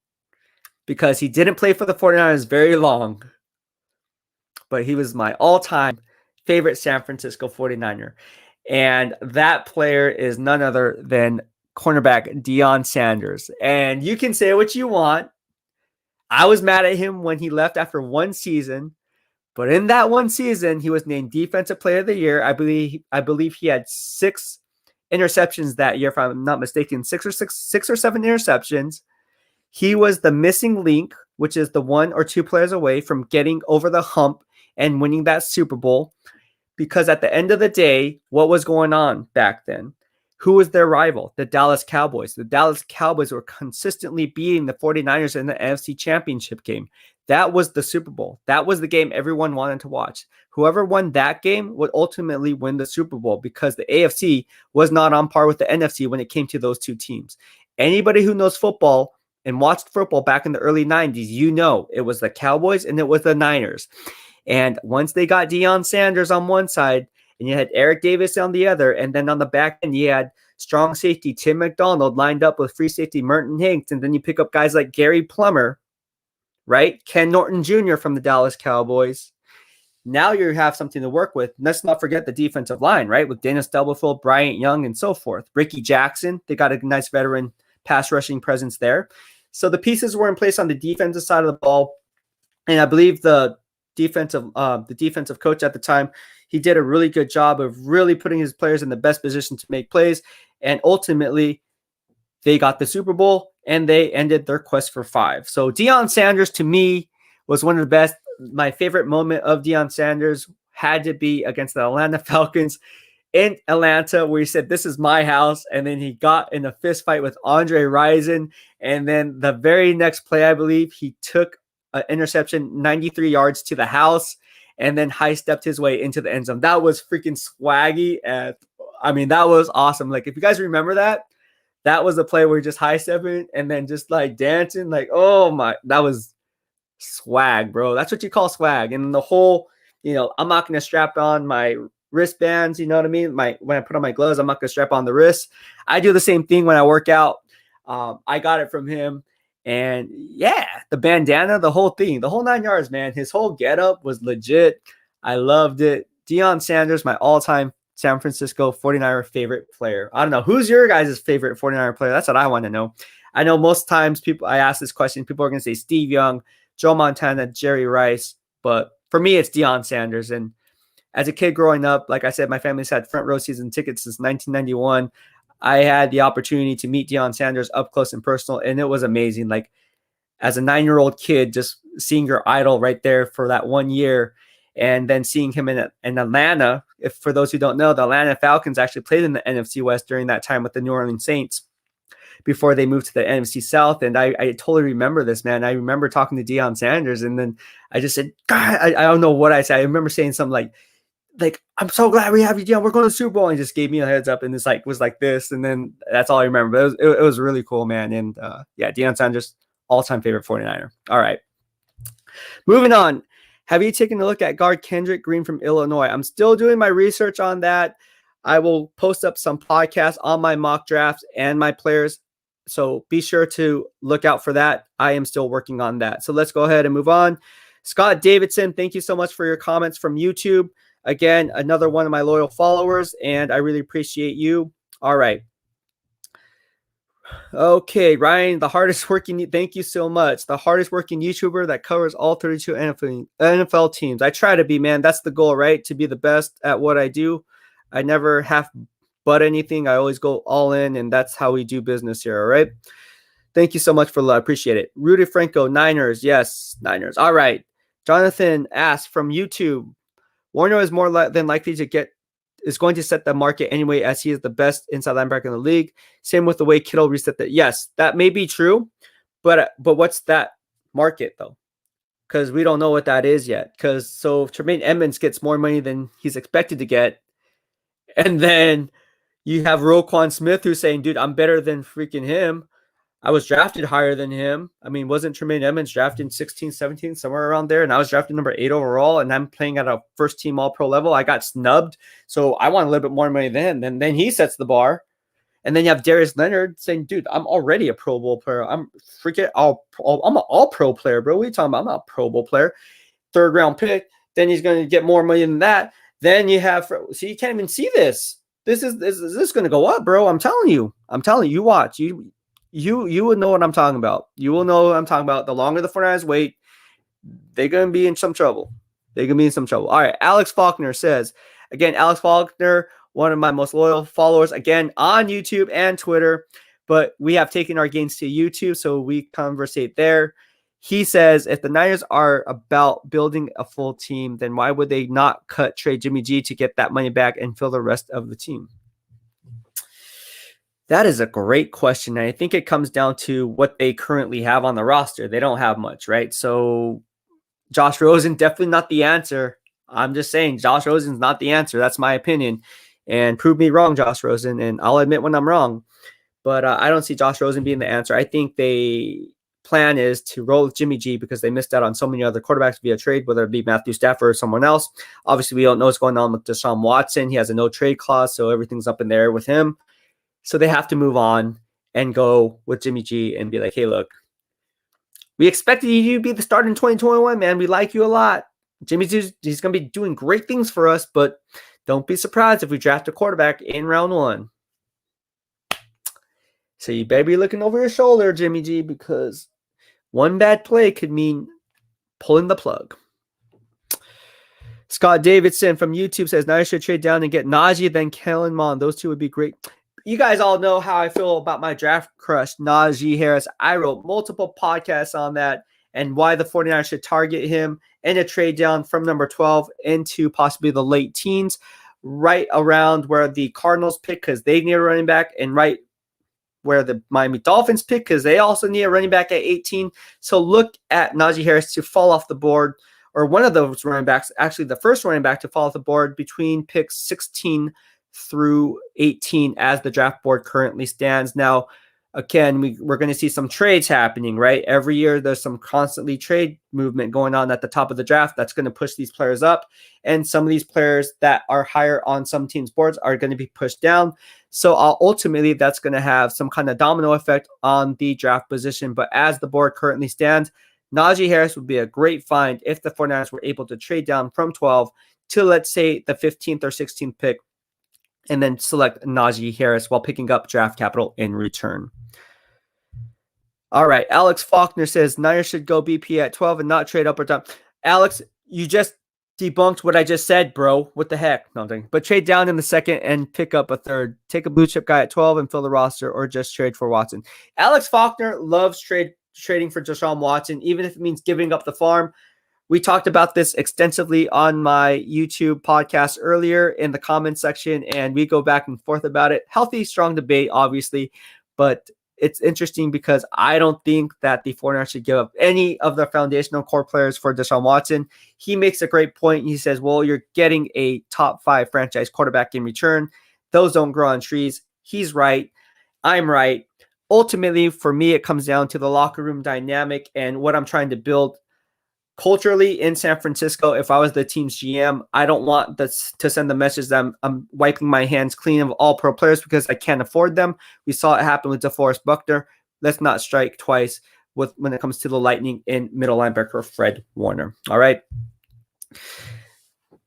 because he didn't play for the 49ers very long, but he was my all-time favorite San Francisco 49er. And that player is none other than cornerback Deon Sanders. And you can say what you want. I was mad at him when he left after one season. But in that one season, he was named Defensive Player of the Year. I believe he had 6 interceptions that year, if I'm not mistaken, 6 or 7 interceptions. He was the missing link, which is the 1 or 2 players away from getting over the hump and winning that Super Bowl. Because at the end of the day, what was going on back then? Who was their rival? The Dallas Cowboys. The Dallas Cowboys were consistently beating the 49ers in the NFC Championship game. That was the Super Bowl. That was the game everyone wanted to watch. Whoever won that game would ultimately win the Super Bowl, because the AFC was not on par with the NFC when it came to those two teams. Anybody who knows football and watched football back in the early 90s, you know it was the Cowboys and it was the Niners. And once they got Deon Sanders on one side, and you had Eric Davis on the other, and then on the back end, you had strong safety Tim McDonald lined up with free safety Merton Hinks, and then you pick up guys like Gary Plummer, right? Ken Norton Jr. from the Dallas Cowboys. Now you have something to work with. Let's not forget the defensive line, right? With Dennis Stubblefield, Bryant Young, and so forth. Ricky Jackson, they got a nice veteran pass rushing presence there. So the pieces were in place on the defensive side of the ball, and I believe the defensive coach at the time, he did a really good job of really putting his players in the best position to make plays, and ultimately they got the Super Bowl and they ended their quest for 5. So Deon Sanders to me was one of the best. My favorite moment of Deon Sanders had to be against the Atlanta Falcons in Atlanta, where he said, "This is my house." And then he got in a fist fight with Andre Rison. And then the very next play, I believe, he took an interception 93 yards to the house and then high stepped his way into the end zone. That was freaking swaggy. And I mean, that was awesome. Like, if you guys remember that, that was the play where he just high stepping and then just like dancing. Like, oh my, that was swag, bro. That's what you call swag. And the whole, I'm not going to strap on my wristbands, you know what I mean? When I put on my gloves, I'm not going to strap on the wrists. I do the same thing when I work out. I got it from him. And yeah, the bandana, the whole thing, the whole 9 yards, man. His whole getup was legit. I loved it. Deon Sanders, my all-time San Francisco 49er favorite player. I don't know. Who's your guys' favorite 49er player? That's what I want to know. I know most times I ask this question, people are going to say Steve Young, Joe Montana, Jerry Rice. But for me, it's Deon Sanders. And as a kid growing up, like I said, my family's had front row season tickets since 1991. I had the opportunity to meet Deon Sanders up close and personal, and it was amazing. Like, as a 9-year-old kid, just seeing your idol right there for that 1 year, and then seeing him in Atlanta. If for those who don't know, the Atlanta Falcons actually played in the NFC West during that time with the New Orleans Saints before they moved to the NFC South. And I totally remember this, man. I remember talking to Deon Sanders, and then I just said, God, I don't know what I said. I remember saying something like, I'm so glad we have you, Deon. We're going to the Super Bowl. And he just gave me a heads up, and was like this. And then that's all I remember. But it was really cool, man. And yeah, Deon Sanders, all-time favorite 49er. All right. Moving on. Have you taken a look at guard Kendrick Green from Illinois? I'm still doing my research on that. I will post up some podcasts on my mock drafts and my players. So be sure to look out for that. I am still working on that. So let's go ahead and move on. Scott Davidson, thank you so much for your comments from YouTube. Again, another one of my loyal followers, and I really appreciate you. All right. Okay, Ryan, the hardest working, thank you so much. The hardest working YouTuber that covers all 32 NFL teams. I try to be, man. That's the goal, right? To be the best at what I do. I never half but anything. I always go all in, and that's how we do business here, all right? Thank you so much for love. Appreciate it. Rudy Franco, Niners. Yes, Niners. All right. Jonathan asks from YouTube, Warner is more than likely is going to set the market anyway, as he is the best inside linebacker in the league. Same with the way Kittle reset that. Yes, that may be true, but what's that market though? Because we don't know what that is yet. So if Tremaine Edmonds gets more money than he's expected to get, and then you have Roquan Smith who's saying, dude, I'm better than freaking him. I was drafted higher than him. I mean, wasn't Tremaine Edmonds drafted in 16, 17, somewhere around there? And I was drafted number 8 overall, and I'm playing at a first-team All-Pro level. I got snubbed, so I want a little bit more money than him. Then he sets the bar. And then you have Darius Leonard saying, dude, I'm already a Pro Bowl player. I'm an All-Pro player, bro. What are you talking about? I'm not a Pro Bowl player. 3rd-round pick. Then he's going to get more money than that. Then you have – see, you can't even see this. This is going to go up, bro. I'm telling you. You watch. You would know what I'm talking about. You will know what I'm talking about. The longer the 49ers wait, they're going to be in some trouble. All right. Alex Faulkner says, again, Alex Faulkner, one of my most loyal followers, again, on YouTube and Twitter, but we have taken our gains to YouTube, so we conversate there. He says, if the Niners are about building a full team, then why would they not trade Jimmy G to get that money back and fill the rest of the team? That is a great question. And I think it comes down to what they currently have on the roster. They don't have much, right? So Josh Rosen, definitely not the answer. I'm just saying Josh Rosen's not the answer. That's my opinion. And prove me wrong, Josh Rosen. And I'll admit when I'm wrong. But I don't see Josh Rosen being the answer. I think they plan is to roll with Jimmy G because they missed out on so many other quarterbacks via trade, whether it be Matthew Stafford or someone else. Obviously, we don't know what's going on with Deshaun Watson. He has a no trade clause, so everything's up in the air with him. So they have to move on and go with Jimmy G and be like, hey, look, we expected you to be the starter in 2021, man. We like you a lot. Jimmy G, he's going to be doing great things for us, but don't be surprised if we draft a quarterback in round 1. So you better be looking over your shoulder, Jimmy G, because one bad play could mean pulling the plug. Scott Davidson from YouTube says, now I should trade down and get Najee, then Kellen Mond. Those two would be great. You guys all know how I feel about my draft crush, Najee Harris. I wrote multiple podcasts on that and why the 49ers should target him and a trade down from number 12 into possibly the late teens, right around where the Cardinals pick because they need a running back, and right where the Miami Dolphins pick because they also need a running back at 18. So look at Najee Harris to fall off the board, or one of those running backs, actually the first running back to fall off the board between picks 16 through 18 as the draft board currently stands. Now, again, we're going to see some trades happening, right? Every year there's some constantly trade movement going on at the top of the draft that's going to push these players up. And some of these players that are higher on some teams' boards are going to be pushed down. So ultimately, that's going to have some kind of domino effect on the draft position. But as the board currently stands, Najee Harris would be a great find if the 49ers were able to trade down from 12 to, let's say, the 15th or 16th pick, and then select Najee Harris while picking up draft capital in return. All right, Alex Faulkner says Niners should go BP at 12 and not trade up or down. Alex, you just debunked what I just said, bro. What the heck? Nothing. But trade down in the second and pick up a third. Take a blue chip guy at 12 and fill the roster, or just trade for Watson. Alex Faulkner loves trading for Deshaun Watson, even if it means giving up the farm. We talked about this extensively on my YouTube podcast earlier in the comments section, and we go back and forth about it. Healthy, strong debate, obviously, but it's interesting because I don't think that the 49ers should give up any of their foundational core players for Deshaun Watson. He makes a great point. He says, well, you're getting a top 5 franchise quarterback in return. Those don't grow on trees. He's right. I'm right. Ultimately, for me, it comes down to the locker room dynamic and what I'm trying to build culturally in San Francisco. If I was the team's GM, I don't want this to send the message that I'm wiping my hands clean of all pro players because I can't afford them. We saw it happen with DeForest Buckner. Let's not strike twice when it comes to the Lightning in middle linebacker Fred Warner. All right.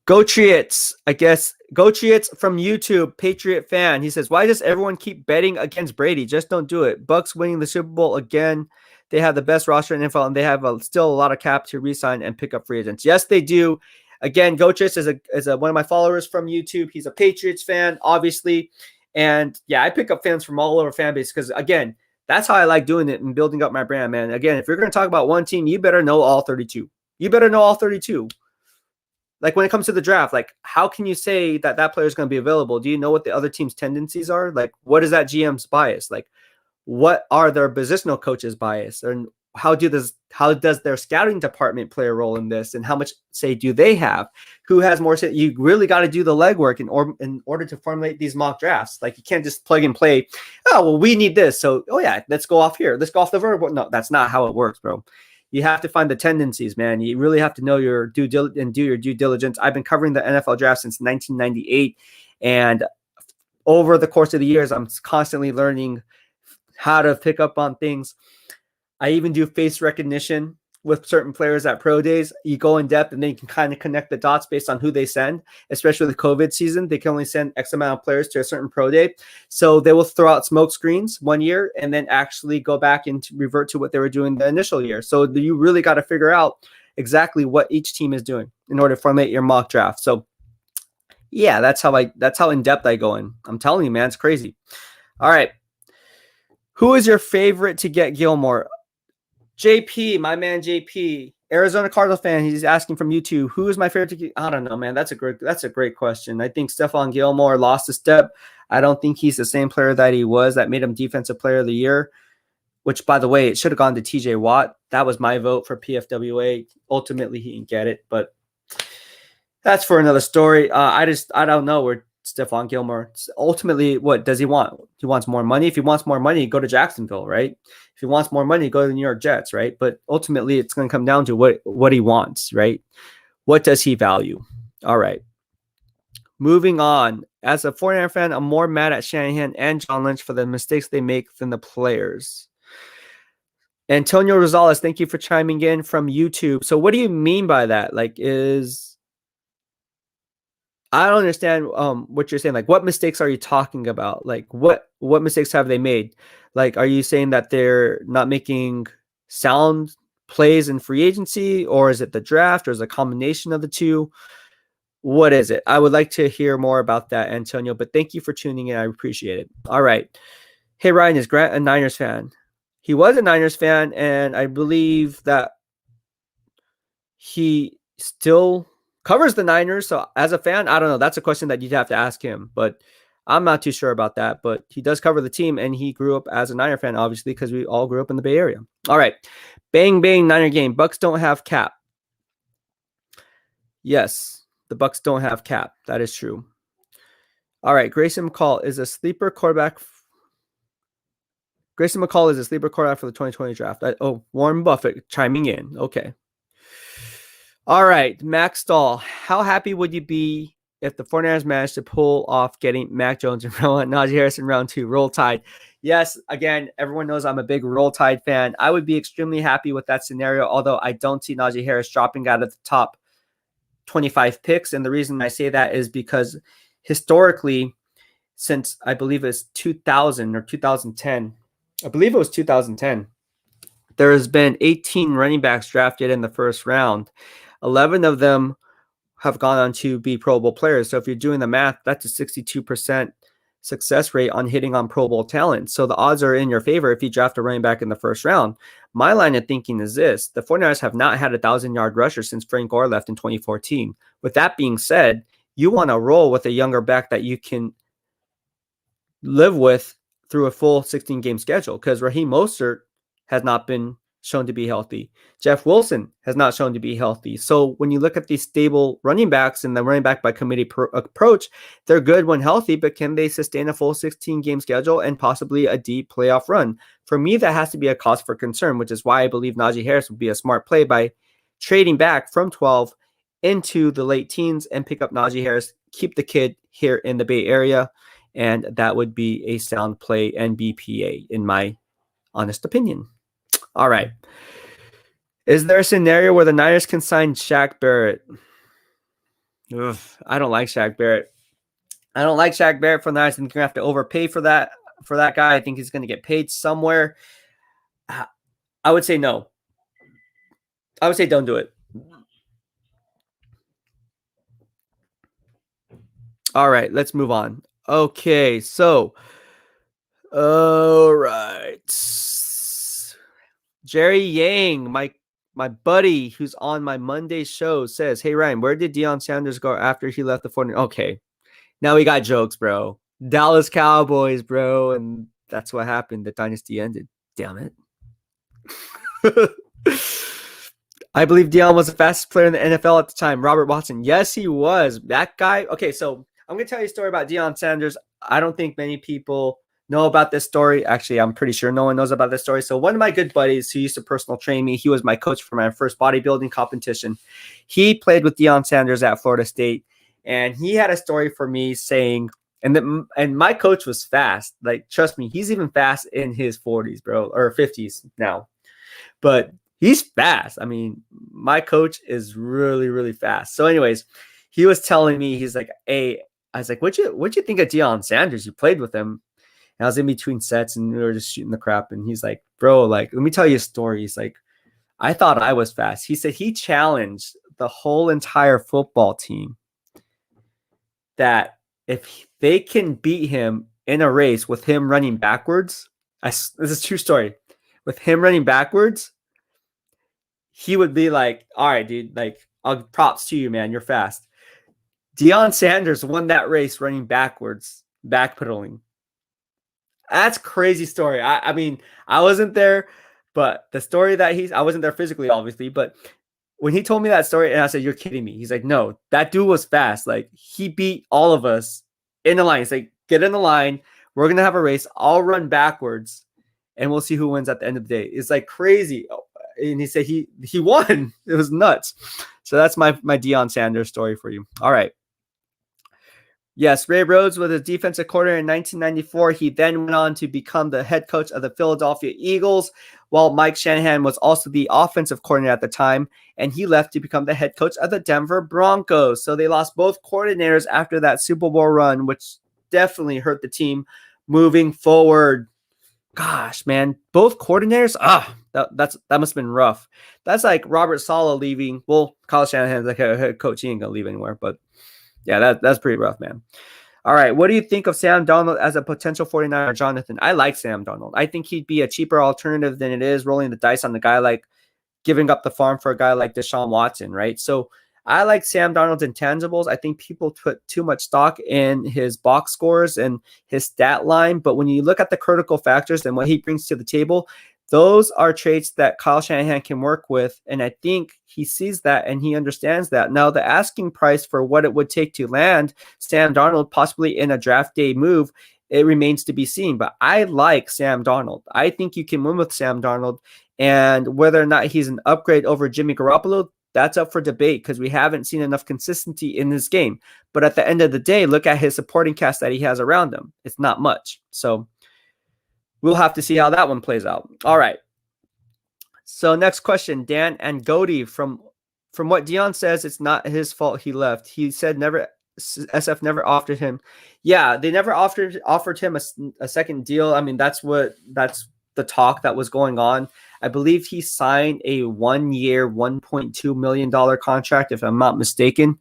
Go Triots, I guess. Go Triots from YouTube, Patriot fan. He says, why does everyone keep betting against Brady? Just don't do it. Bucks winning the Super Bowl again. They have the best roster in NFL, and they have still a lot of cap to re-sign and pick up free agents. Yes, they do. Again, Go Triots is one of my followers from YouTube. He's a Patriots fan, obviously. And yeah, I pick up fans from all over fan base because, again, that's how I like doing it and building up my brand, man. Again, if you're going to talk about one team, you better know all 32. You better know all 32. Like when it comes to the draft, like how can you say that that player is going to be available? Do you know what the other team's tendencies are? Like what is that GM's bias? Like what are their positional coaches' bias? And how does their scouting department play a role in this? And how much say do they have? Who has more say? You really got to do the legwork in order to formulate these mock drafts. Like you can't just plug and play. Oh, well, we need this. So, oh yeah, let's go off here. Let's go off the vertical. No, that's not how it works, bro. You have to find the tendencies, man. You really have to know your do your due diligence. I've been covering the NFL draft since 1998. And over the course of the years, I'm constantly learning how to pick up on things. I even do face recognition with certain players at pro days. You go in depth and then you can kind of connect the dots based on who they send, especially with the COVID season. They can only send X amount of players to a certain pro day. So they will throw out smoke screens one year and then actually go back and revert to what they were doing the initial year. So you really got to figure out exactly what each team is doing in order to formulate your mock draft. So yeah, that's how in depth I go in. I'm telling you, man, it's crazy. All right. Who is your favorite to get Gilmore? JP, my man JP, Arizona Cardinals fan. He's asking from YouTube, who is my favorite to get? I don't know, man. That's a great question. I think Stephon Gilmore lost a step. I don't think he's the same player that he was. That made him Defensive Player of the Year, which, by the way, it should have gone to TJ Watt. That was my vote for PFWA. Ultimately, he didn't get it, but that's for another story. I don't know where Stephon Gilmore, ultimately, what does he want? He wants more money. If he wants more money, go to Jacksonville, right? If he wants more money, go to the New York Jets, right? But ultimately, it's going to come down to what he wants, right? What does he value? All right. Moving on. As a 49er fan, I'm more mad at Shanahan and John Lynch for the mistakes they make than the players. Antonio Rosales, thank you for chiming in from YouTube. So what do you mean by that? Like I don't understand what you're saying. Like, what mistakes are you talking about? Like, what mistakes have they made? Like, are you saying that they're not making sound plays in free agency, or is it the draft, or is it a combination of the two? What is it? I would like to hear more about that, Antonio, but thank you for tuning in. I appreciate it. All right. Hey, Ryan, is Grant a Niners fan? He was a Niners fan, and I believe that he still covers the Niners. So as a fan, I don't know. That's a question that you'd have to ask him, but I'm not too sure about that. But he does cover the team, and he grew up as a Niner fan, obviously, because we all grew up in the Bay Area. All right. Bang, bang, Niner game. Bucks don't have Cap. Yes, the Bucks don't have Cap. That is true. All right. Grayson McCall is a sleeper quarterback. Grayson McCall is a sleeper quarterback for the 2020 draft. Warren Buffett chiming in. Okay. All right, Max Stahl. How happy would you be if the 49ers managed to pull off getting Mac Jones and Najee Harris in round 2? Roll Tide. Yes, again, everyone knows I'm a big Roll Tide fan. I would be extremely happy with that scenario, although I don't see Najee Harris dropping out of the top 25 picks. And the reason I say that is because historically, since I believe it's 2000 or 2010, I believe it was 2010, there has been 18 running backs drafted in the first round. 11 of them have gone on to be Pro Bowl players. So if you're doing the math, that's a 62% success rate on hitting on Pro Bowl talent. So the odds are in your favor if you draft a running back in the first round. My line of thinking is this: the 49ers have not had a 1,000-yard rusher since Frank Gore left in 2014. With that being said, you want to roll with a younger back that you can live with through a full 16-game schedule, because Raheem Mostert has not been shown to be healthy. Jeff Wilson has not shown to be healthy. So when you look at these stable running backs and the running back by committee approach, they're good when healthy, but can they sustain a full 16-game schedule and possibly a deep playoff run? For me, that has to be a cause for concern, which is why I believe Najee Harris would be a smart play by trading back from 12 into the late teens and pick up Najee Harris, keep the kid here in the Bay Area, and that would be a sound play and BPA, in my honest opinion. All right. Is there a scenario where the Niners can sign Shaq Barrett? Ugh, I don't like Shaq Barrett. I don't like Shaq Barrett for the Niners. I think you're going to have to overpay for that guy. I think he's going to get paid somewhere. I would say no. I would say don't do it. All right, let's move on. Okay, so all right. Jerry Yang, my buddy who's on my Monday show, says, "Hey Ryan, where did Deion Sanders go after he left the 49ers?" Okay, now we got jokes, bro. Dallas Cowboys, bro, and that's what happened. The dynasty ended. Damn it. I believe Deon was the fastest player in the NFL at the time. Robert Watson. Yes, he was. That guy. Okay, so I'm going to tell you a story about Deion Sanders. I don't think many people know about this story. Actually, I'm pretty sure no one knows about this story. So one of my good buddies who used to personal train me, he was my coach for my first bodybuilding competition. He played with Deion Sanders at Florida State, and he had a story for me saying, and my coach was fast. Like, trust me, he's even fast in his 40s, bro, or 50s now. But he's fast. I mean, my coach is really, really fast. So anyways, he was telling me, he's like, hey, I was like, what'd you think of Deion Sanders? You played with him. And I was in between sets and we were just shooting the crap. And he's like, bro, like, let me tell you a story. He's like, I thought I was fast. He said he challenged the whole entire football team that if they can beat him in a race with him running backwards, this is a true story, with him running backwards, he would be like, all right, dude, like, props to you, man. You're fast. Deion Sanders won that race running backwards, backpedaling. That's a crazy story. I mean, I wasn't there, but the story that I wasn't there physically, obviously, but when he told me that story and I said, you're kidding me. He's like, no, that dude was fast. Like, he beat all of us in the line. He's like, get in the line. We're going to have a race. I'll run backwards and we'll see who wins at the end of the day. It's like crazy. And he said he won. It was nuts. So that's my Deion Sanders story for you. All right. Yes, Ray Rhodes was a defensive coordinator in 1994. He then went on to become the head coach of the Philadelphia Eagles, while Mike Shanahan was also the offensive coordinator at the time, and he left to become the head coach of the Denver Broncos. So they lost both coordinators after that Super Bowl run, which definitely hurt the team moving forward. Gosh, man, both coordinators. That must have been rough. That's like Robert Saleh leaving. Well, Kyle Shanahan's like a head coach. He ain't gonna leave anywhere, but yeah, that's pretty rough, man. All right, what do you think of Sam Darnold as a potential 49er, Jonathan? I like Sam Darnold. I think he'd be a cheaper alternative than it is rolling the dice on the guy like giving up the farm for a guy like Deshaun Watson, right? So I like Sam Darnold's intangibles. I think people put too much stock in his box scores and his stat line, but when you look at the critical factors and what he brings to the table, those are traits that Kyle Shanahan can work with, and I think he sees that and he understands that. Now, the asking price for what it would take to land Sam Darnold, possibly in a draft day move, it remains to be seen. But I like Sam Darnold. I think you can win with Sam Darnold, and whether or not he's an upgrade over Jimmy Garoppolo, that's up for debate because we haven't seen enough consistency in this game. But at the end of the day, look at his supporting cast that he has around him. It's not much. So we'll have to see how that one plays out. All right. So next question, Dan and Goody. From what Deon says, it's not his fault he left. He said SF never offered him. Yeah, they never offered him a second deal. I mean, that's the talk that was going on. I believe he signed a 1-year, $1.2 million contract, if I'm not mistaken.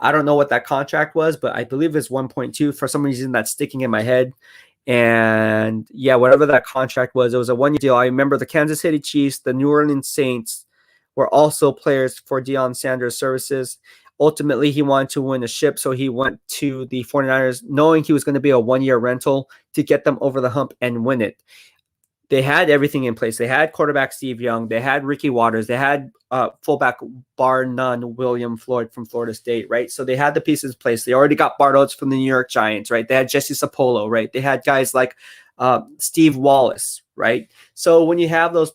I don't know what that contract was, but I believe it's 1.2. For some reason, that's sticking in my head. And yeah, whatever that contract was, it was a 1-year deal. I remember the Kansas City Chiefs, the New Orleans Saints were also players for Deion Sanders' services. Ultimately, he wanted to win a ship, so he went to the 49ers knowing he was going to be a 1-year rental to get them over the hump and win it. They had everything in place. They had quarterback Steve Young. They had Ricky Waters. They had fullback bar none William Floyd from Florida State, right? So they had the pieces in place. They already got Bart Oates from the New York Giants, right? They had Jesse Sapolo, right? They had guys like Steve Wallace, right? So when you have those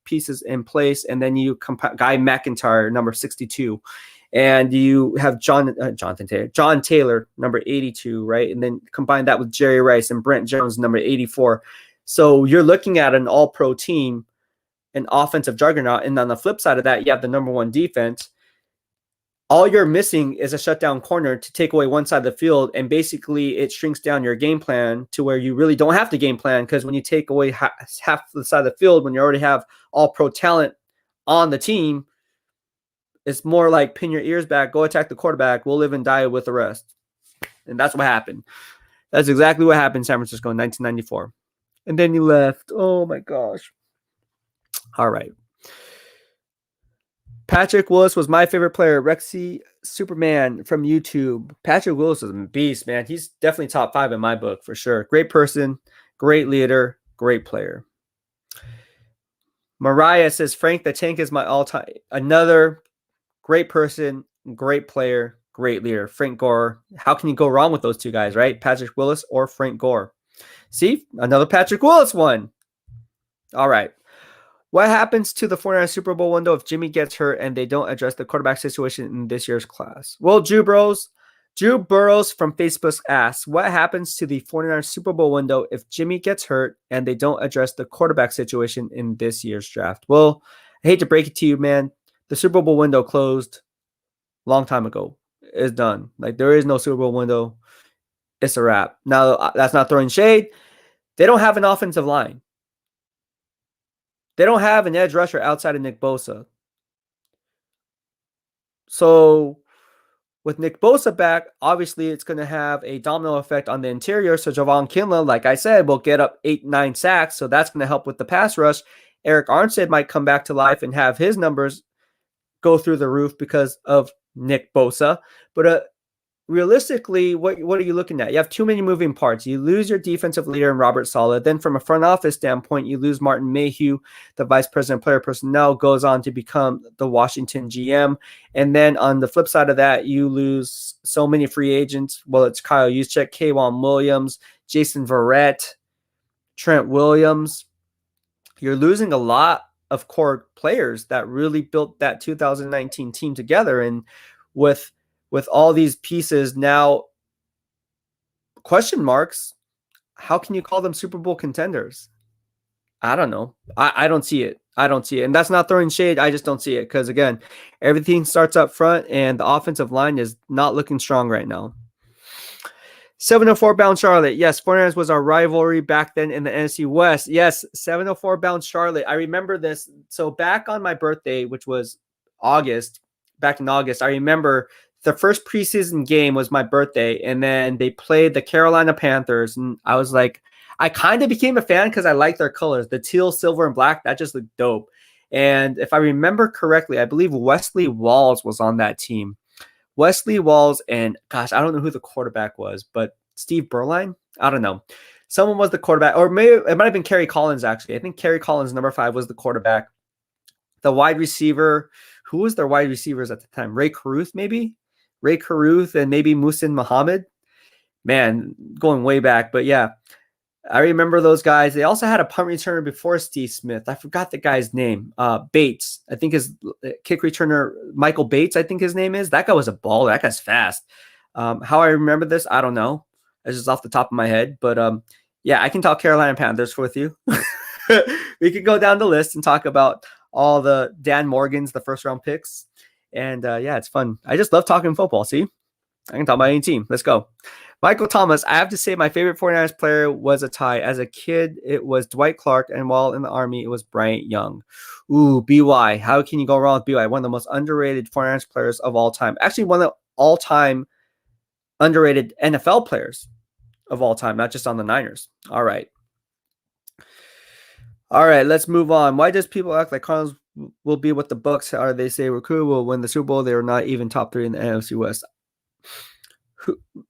pieces in place, and then you Guy McIntyre, number 62, and you have John Taylor, number 82, right? And then combine that with Jerry Rice and Brent Jones, number 84. So you're looking at an all-pro team, an offensive juggernaut, and on the flip side of that, you have the number one defense. All you're missing is a shutdown corner to take away one side of the field, and basically it shrinks down your game plan to where you really don't have to game plan, because when you take away half the side of the field, when you already have all-pro talent on the team, it's more like pin your ears back, go attack the quarterback, we'll live and die with the rest. And that's what happened. That's exactly what happened in San Francisco in 1994. And then he left. Oh, my gosh. All right. Patrick Willis was my favorite player. Rexy Superman from YouTube. Patrick Willis is a beast, man. He's definitely top 5 in my book for sure. Great person, great leader, great player. Mariah says, Frank the Tank is my all-time. Another great person, great player, great leader. Frank Gore. How can you go wrong with those two guys, right? Patrick Willis or Frank Gore. See, another Patrick Willis one. All right. What happens to the 49ers Super Bowl window if Jimmy gets hurt and they don't address the quarterback situation in this year's class? Well, Drew Burrows from Facebook asks, what happens to the 49ers Super Bowl window if Jimmy gets hurt and they don't address the quarterback situation in this year's draft? Well, I hate to break it to you, man. The Super Bowl window closed a long time ago. It's done. Like, there is no Super Bowl window. It's a wrap. Now, that's not throwing shade. They don't have an offensive line. They don't have an edge rusher outside of Nick Bosa. So with Nick Bosa back, obviously it's going to have a domino effect on the interior. So Javon Kinlaw, like I said, will get up 8-9 sacks. So that's going to help with the pass rush. Eric Armstead might come back to life and have his numbers go through the roof because of Nick Bosa. But realistically, what are you looking at? You have too many moving parts. You lose your defensive leader in Robert Saleh. Then from a front office standpoint, you lose Martin Mayhew, the vice president of player personnel, goes on to become the Washington GM. And then on the flip side of that, you lose so many free agents. Well, it's Kyle Juszczyk, K'Wan Williams, Jason Verrett, Trent Williams. You're losing a lot of core players that really built that 2019 team together. And with all these pieces now question marks. How can you call them Super Bowl contenders? I don't know. I don't see it. I don't see it. And that's not throwing shade. I just don't see it. Because again, everything starts up front and the offensive line is not looking strong right now. 704 bound Charlotte. Yes, 49ers was our rivalry back then in the NFC West. Yes, 704 bound Charlotte. I remember this. So back on my birthday, which was back in August, I remember the first preseason game was my birthday, and then they played the Carolina Panthers, and I was like, I kind of became a fan because I liked their colors, the teal, silver, and black. That just looked dope. And if I remember correctly, I believe Wesley Walls was on that team. Wesley Walls and, gosh, I don't know who the quarterback was, but Steve Berline? I don't know. Someone was the quarterback, or maybe it might have been Kerry Collins, actually. I think Kerry Collins, number 5, was the quarterback. The wide receiver, who was their wide receivers at the time? Ray Caruth, maybe? Ray Caruth and maybe Muhsin Muhammad. Man, going way back. But yeah, I remember those guys. They also had a punt returner before Steve Smith. I forgot the guy's name. Bates. I think his kick returner, Michael Bates, I think his name is. That guy was a baller. That guy's fast. How I remember this, I don't know. It's just off the top of my head. But yeah, I can talk Carolina Panthers with you. We could go down the list and talk about all the Dan Morgans, the first round picks. And yeah, it's fun. I just love talking football. See, I can talk about any team. Let's go. Michael Thomas, I have to say my favorite 49ers player was a tie. As a kid, it was Dwight Clark, and while in the Army, it was Bryant Young. Ooh, BY. How can you go wrong with BY? One of the most underrated 49ers players of all time. Actually, one of the all-time underrated NFL players of all time, not just on the Niners. All right. All right, let's move on. Why does people act like Cardinals will be what the Bucks are? They say Recruit will win the Super Bowl. They are not even top 3 in the NFC West.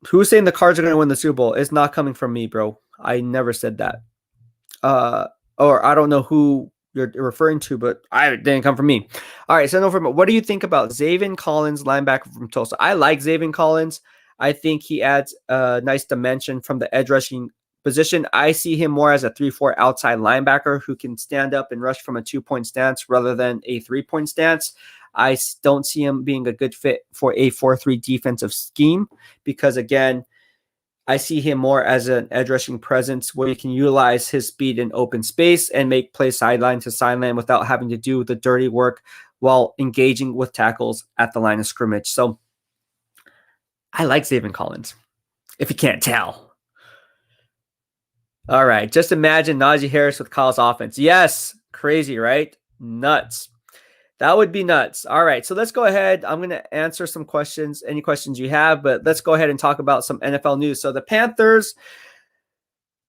Who's saying the Cards are going to win the Super Bowl? It's not coming from me, bro. I never said that. Or I don't know who you're referring to, but it didn't come from me. All right, so what do you think about Zavin Collins, linebacker from Tulsa? I like Zavin Collins. I think he adds a nice dimension from the edge rushing position. I see him more as a 3-4 outside linebacker who can stand up and rush from a 2-point stance rather than a 3-point stance. I don't see him being a good fit for a 4-3 defensive scheme because, again, I see him more as an edge rushing presence where he can utilize his speed in open space and make plays sideline to sideline without having to do the dirty work while engaging with tackles at the line of scrimmage. So I like Zavin Collins, if you can't tell. All right, just imagine Najee Harris with Kyle's offense. Yes, crazy, right? Nuts. That would be nuts. All right, so let's go ahead. I'm going to answer some questions, any questions you have, but let's go ahead and talk about some NFL news. So the Panthers,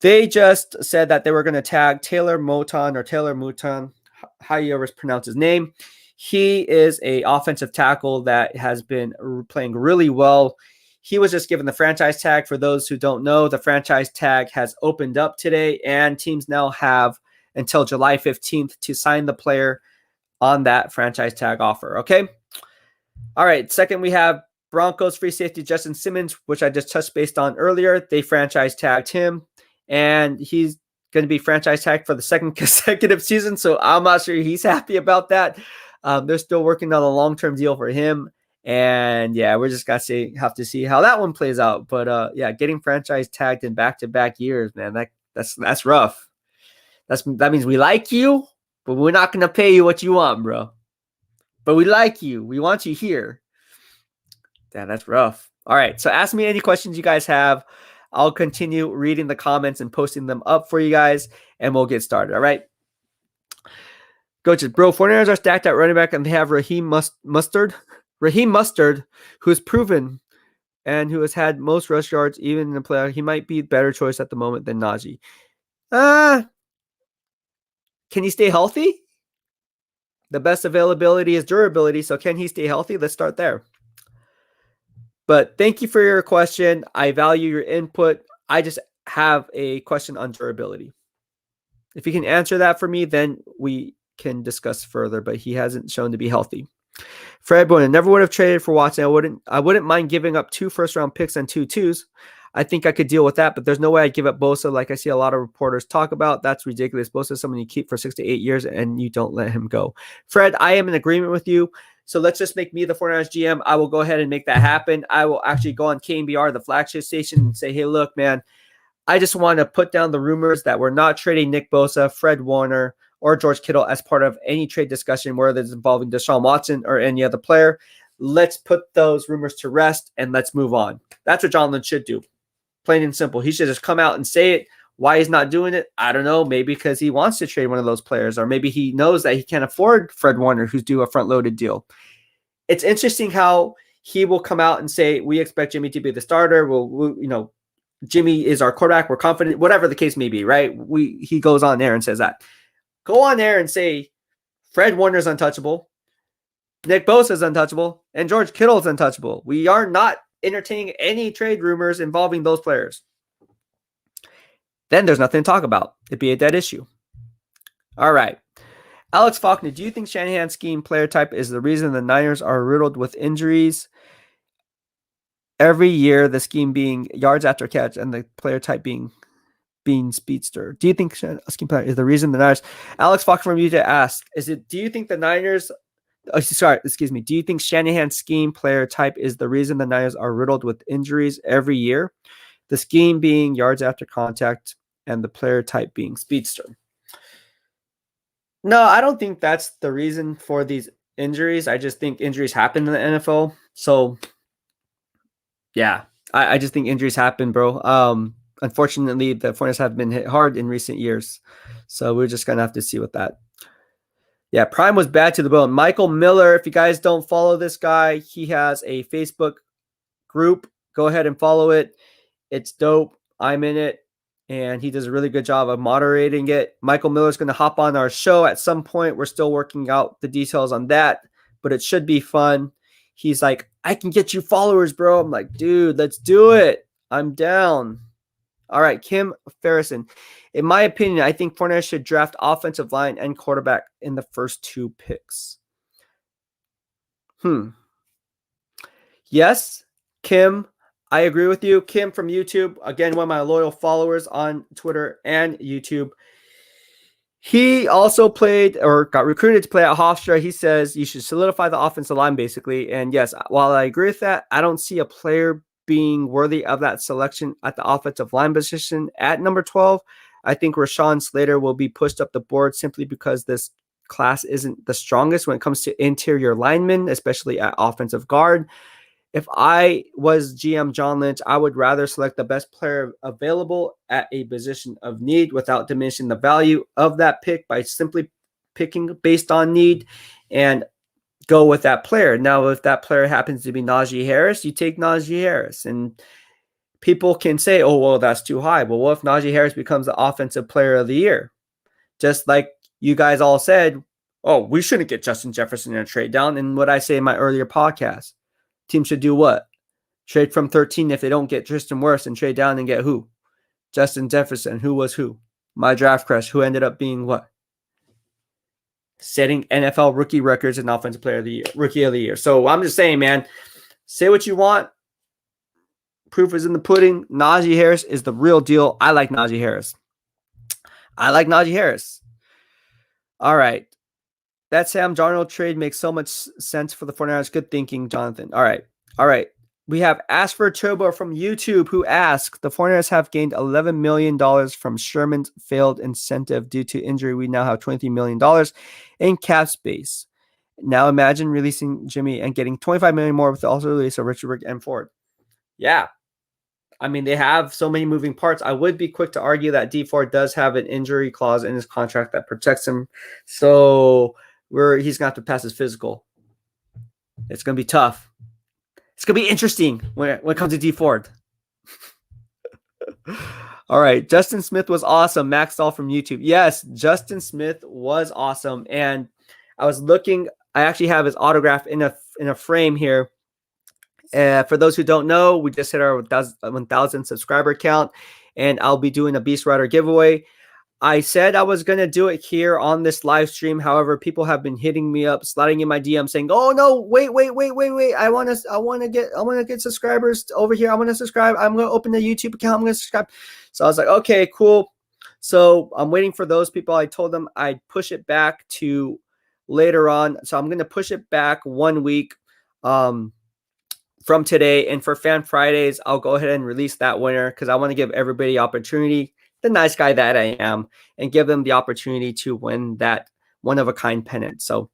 they just said that they were going to tag Taylor Mouton, how you ever pronounce his name. He is an offensive tackle that has been playing really well. He was just given the franchise tag. For those who don't know, the franchise tag has opened up today, and teams now have until July 15th to sign the player on that franchise tag offer. Okay. All right. Second, we have Broncos free safety Justin Simmons, which I just touched based on earlier. They franchise tagged him, and he's going to be franchise tagged for the second consecutive season. So I'm not sure he's happy about that. They're still working on a long-term deal for him. And yeah, we're just going to have to see how that one plays out. But yeah, getting franchise tagged in back-to-back years, man, that's rough. That means we like you, but we're not going to pay you what you want, bro. But we like you. We want you here. Damn, that's rough. All right. So ask me any questions you guys have. I'll continue reading the comments and posting them up for you guys, and we'll get started. All right. Coaches, bro, 49ers are stacked at running back, and they have Raheem Mustard, who's proven and who has had most rush yards even in the playoff. He might be a better choice at the moment than Najee. Can he stay healthy? The best availability is durability. So can he stay healthy? Let's start there. But thank you for your question. I value your input. I just have a question on durability. If you can answer that for me, then we can discuss further, but he hasn't shown to be healthy. Fred Bowen, never would have traded for Watson. I wouldn't mind giving up 2 first-round picks and 2 twos. I think I could deal with that, but there's no way I'd give up Bosa like I see a lot of reporters talk about. That's ridiculous. Bosa is someone you keep for 6 to 8 years and you don't let him go. Fred, I am in agreement with you. So let's just make me the 49ers GM. I will go ahead and make that happen. I will actually go on KNBR, the flagship station, and say, hey, look, man, I just want to put down the rumors that we're not trading Nick Bosa, Fred Warner, or George Kittle as part of any trade discussion, whether it's involving Deshaun Watson or any other player. Let's put those rumors to rest and let's move on. That's what John Lynch should do. Plain and simple. He should just come out and say it. Why he's not doing it, I don't know. Maybe because he wants to trade one of those players, or maybe he knows that he can't afford Fred Warner, who's due a front-loaded deal. It's interesting how he will come out and say, we expect Jimmy to be the starter. We'll Jimmy is our quarterback. We're confident, whatever the case may be, right? He goes on there and says that. Go on there and say Fred Warner's untouchable, Nick Bosa is untouchable, and George Kittle is untouchable. We are not entertaining any trade rumors involving those players. Then there's nothing to talk about. It'd be a dead issue. All right. Alex Faulkner, do you think Shanahan's scheme player type is the reason the Niners are riddled with injuries? Every year, the scheme being yards after catch and the player type being speedster. Do you think scheme player is the reason the Niners? Alex Faulkner from Utah asked, do you think the Niners... do you think Shanahan's scheme player type is the reason the Niners are riddled with injuries every year? The scheme being yards after contact and the player type being speedster. No, I don't think that's the reason for these injuries. I just think injuries happen in the NFL. So, yeah, I just think injuries happen, bro. Unfortunately, the 49ers have been hit hard in recent years. So we're just going to have to see with that. Yeah, Prime was bad to the bone. Michael Miller, if you guys don't follow this guy, he has a Facebook group. Go ahead and follow it. It's dope. I'm in it. And he does a really good job of moderating it. Michael Miller's going to hop on our show at some point. We're still working out the details on that, but it should be fun. He's like, I can get you followers, bro. I'm like, dude, let's do it. I'm down. All right, Kim Ferrison. In my opinion, I think 49ers should draft offensive line and quarterback in the first 2 picks. Yes, Kim, I agree with you. Kim from YouTube, again, one of my loyal followers on Twitter and YouTube. He also played or got recruited to play at Hofstra. He says you should solidify the offensive line, basically. And yes, while I agree with that, I don't see a player being worthy of that selection at the offensive line position at number 12. I think Rashawn Slater will be pushed up the board simply because this class isn't the strongest when it comes to interior linemen, especially at offensive guard. If I was GM John Lynch, I would rather select the best player available at a position of need without diminishing the value of that pick by simply picking based on need and go with that player. Now, if that player happens to be Najee Harris, you take Najee Harris. And people can say, oh, well, that's too high. Well, what if Najee Harris becomes the offensive player of the year? Just like you guys all said, oh, we shouldn't get Justin Jefferson in a trade down. And what I say in my earlier podcast, team should do what? Trade from 13 if they don't get Tristan Wirfs and trade down and get who? Justin Jefferson. Who was who? My draft crush, who ended up being what? Setting NFL rookie records and offensive player of the year, rookie of the year. So I'm just saying, man, say what you want. Proof is in the pudding. Najee Harris is the real deal. I like Najee Harris. All right. That Sam Darnold trade makes so much sense for the 49ers. Good thinking, Jonathan. All right. We have Ashford Turbo from YouTube who asked, the 49ers have gained $11 million from Sherman's failed incentive due to injury. We now have $23 million in Capspace. Now imagine releasing Jimmy and getting $25 million more with the also release of Richard and Ford. Yeah. I mean, they have so many moving parts. I would be quick to argue that D Ford does have an injury clause in his contract that protects him. So he's going to have to pass his physical. It's going to be tough. It's going to be interesting when it comes to D Ford. All right. Justin Smith was awesome. Max Dahl from YouTube. Yes, Justin Smith was awesome. And I was looking, I actually have his autograph in a frame here. For those who don't know, we just hit our 1,000 subscriber count, and I'll be doing a BEASTwriter giveaway. I said I was gonna do it here on this live stream. However, people have been hitting me up, sliding in my DM, saying, "Oh no, wait! I want to get subscribers over here. I want to subscribe. I'm gonna open a YouTube account. I'm gonna subscribe." So I was like, "Okay, cool." So I'm waiting for those people. I told them I'd push it back to later on. So I'm gonna push it back 1 week from today. And for Fan Fridays, I'll go ahead and release that winner because I want to give everybody opportunity, the nice guy that I am, and give them the opportunity to win that one-of-a-kind pennant. So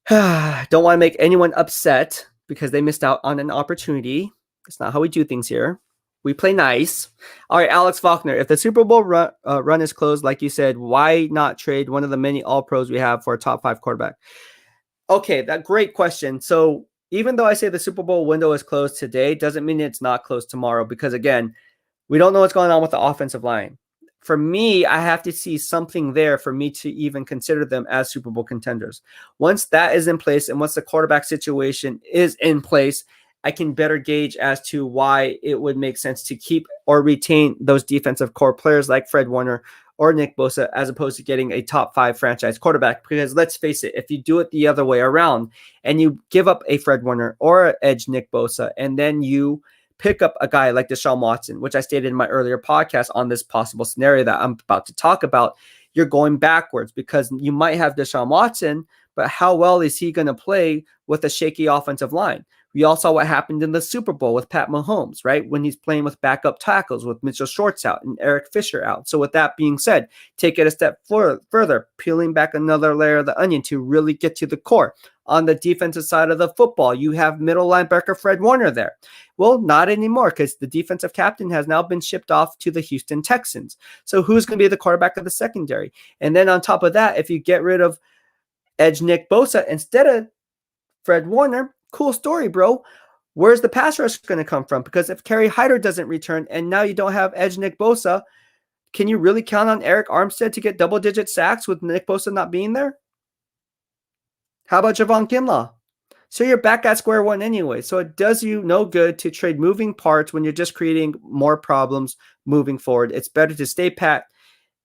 don't want to make anyone upset because they missed out on an opportunity. That's not how we do things here. We play nice. All right, Alex Faulkner, if the Super Bowl run is closed, like you said, why not trade one of the many All-Pros we have for a top 5 quarterback? Okay, that great question. So even though I say the Super Bowl window is closed today, doesn't mean it's not closed tomorrow because, again, we don't know what's going on with the offensive line. For me, I have to see something there for me to even consider them as Super Bowl contenders. Once that is in place and once the quarterback situation is in place, I can better gauge as to why it would make sense to keep or retain those defensive core players like Fred Warner or Nick Bosa as opposed to getting a top 5 franchise quarterback. Because let's face it, if you do it the other way around and you give up a Fred Warner or an edge Nick Bosa and then you pick up a guy like Deshaun Watson, which I stated in my earlier podcast on this possible scenario that I'm about to talk about, you're going backwards because you might have Deshaun Watson, but how well is he going to play with a shaky offensive line? We all saw what happened in the Super Bowl with Pat Mahomes, right? When he's playing with backup tackles with Mitchell Schwartz out and Eric Fisher out. So with that being said, take it a step further, peeling back another layer of the onion to really get to the core. On the defensive side of the football, you have middle linebacker Fred Warner there. Well, not anymore because the defensive captain has now been shipped off to the Houston Texans. So who's going to be the quarterback of the secondary? And then on top of that, if you get rid of edge Nick Bosa instead of Fred Warner, cool story, bro. Where's the pass rush going to come from? Because if Kerry Hyder doesn't return and now you don't have edge Nick Bosa, can you really count on Eric Armstead to get double-digit sacks with Nick Bosa not being there? How about Javon Kinlaw? So you're back at square one anyway. So it does you no good to trade moving parts when you're just creating more problems moving forward. It's better to stay pat,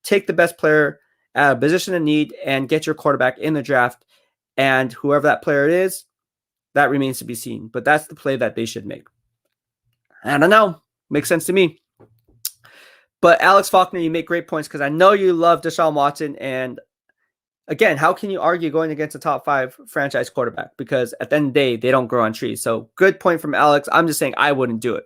take the best player at a position of need, and get your quarterback in the draft. And whoever that player is, that remains to be seen. But that's the play that they should make. I don't know. Makes sense to me. But Alex Faulkner, you make great points because I know you love Deshaun Watson. And again, how can you argue going against a top 5 franchise quarterback? Because at the end of the day, they don't grow on trees. So good point from Alex. I'm just saying I wouldn't do it.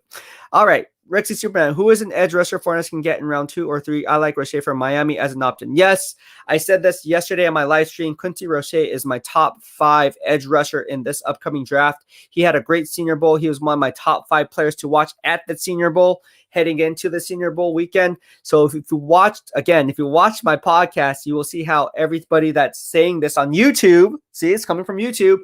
All right. Rexy Superman, who is an edge rusher Fournette can get in round 2 or 3? I like Roche from Miami as an option. Yes, I said this yesterday on my live stream. Quincy Roche is my top 5 edge rusher in this upcoming draft. He had a great Senior Bowl. He was one of my top 5 players to watch at the Senior Bowl heading into the Senior Bowl weekend. So if you watched my podcast, you will see how everybody that's saying this on YouTube, see, it's coming from YouTube.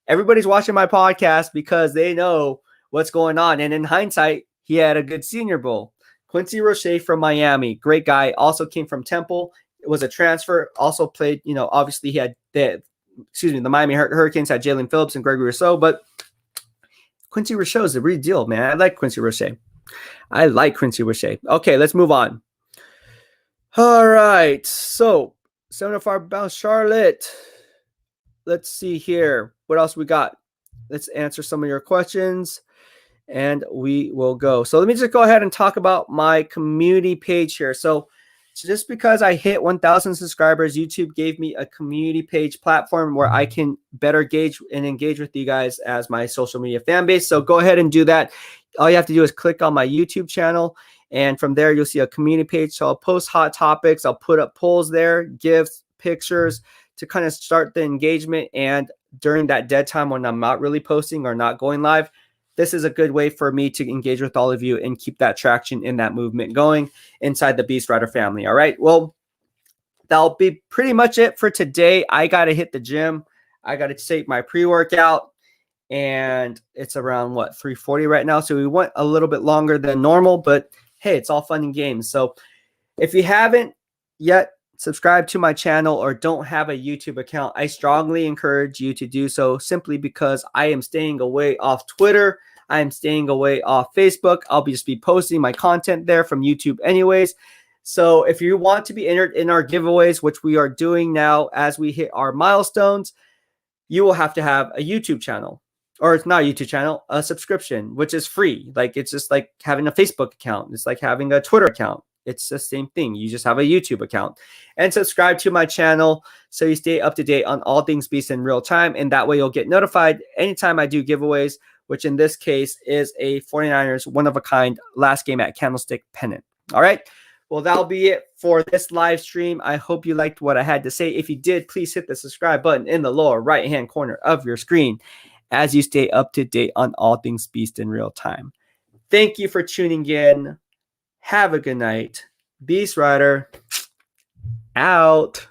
Everybody's watching my podcast because they know what's going on. And in hindsight, he had a good Senior Bowl. Quincy Roche from Miami, great guy. Also came from Temple. It was a transfer. Also played, obviously he had the Miami Hurricanes had Jalen Phillips and Gregory Rousseau, but Quincy Roche is the real deal, man. I like Quincy Roche. Okay, let's move on. All right. So, 705 bounce Charlotte. Let's see here. What else we got? Let's answer some of your questions. And we will go. So let me just go ahead and talk about my community page here. So just because I hit 1,000 subscribers, YouTube gave me a community page platform where I can better gauge and engage with you guys as my social media fan base. So go ahead and do that. All you have to do is click on my YouTube channel. And from there, you'll see a community page. So I'll post hot topics. I'll put up polls there, gifts, pictures to kind of start the engagement. And during that dead time when I'm not really posting or not going live, this is a good way for me to engage with all of you and keep that traction in that movement going inside the BEASTwriter family. All right. Well, that'll be pretty much it for today. I got to hit the gym. I got to take my pre-workout and it's around 3:40 right now. So we went a little bit longer than normal, but hey, it's all fun and games. So if you haven't yet subscribed to my channel or don't have a YouTube account, I strongly encourage you to do so simply because I am staying away off Twitter. I am staying away off Facebook. I'll just be posting my content there from YouTube anyways. So if you want to be entered in our giveaways, which we are doing now as we hit our milestones, you will have to have a YouTube channel, or it's not a YouTube channel, a subscription, which is free. Like it's just like having a Facebook account. It's like having a Twitter account. It's the same thing. You just have a YouTube account, and subscribe to my channel so you stay up to date on all things Beast in real time. And that way you'll get notified anytime I do giveaways, which in this case is a 49ers one-of-a-kind last game at Candlestick pennant. All right. Well, that'll be it for this live stream. I hope you liked what I had to say. If you did, please hit the subscribe button in the lower right-hand corner of your screen as you stay up to date on all things Beast in real time. Thank you for tuning in. Have a good night. BEASTwriter out.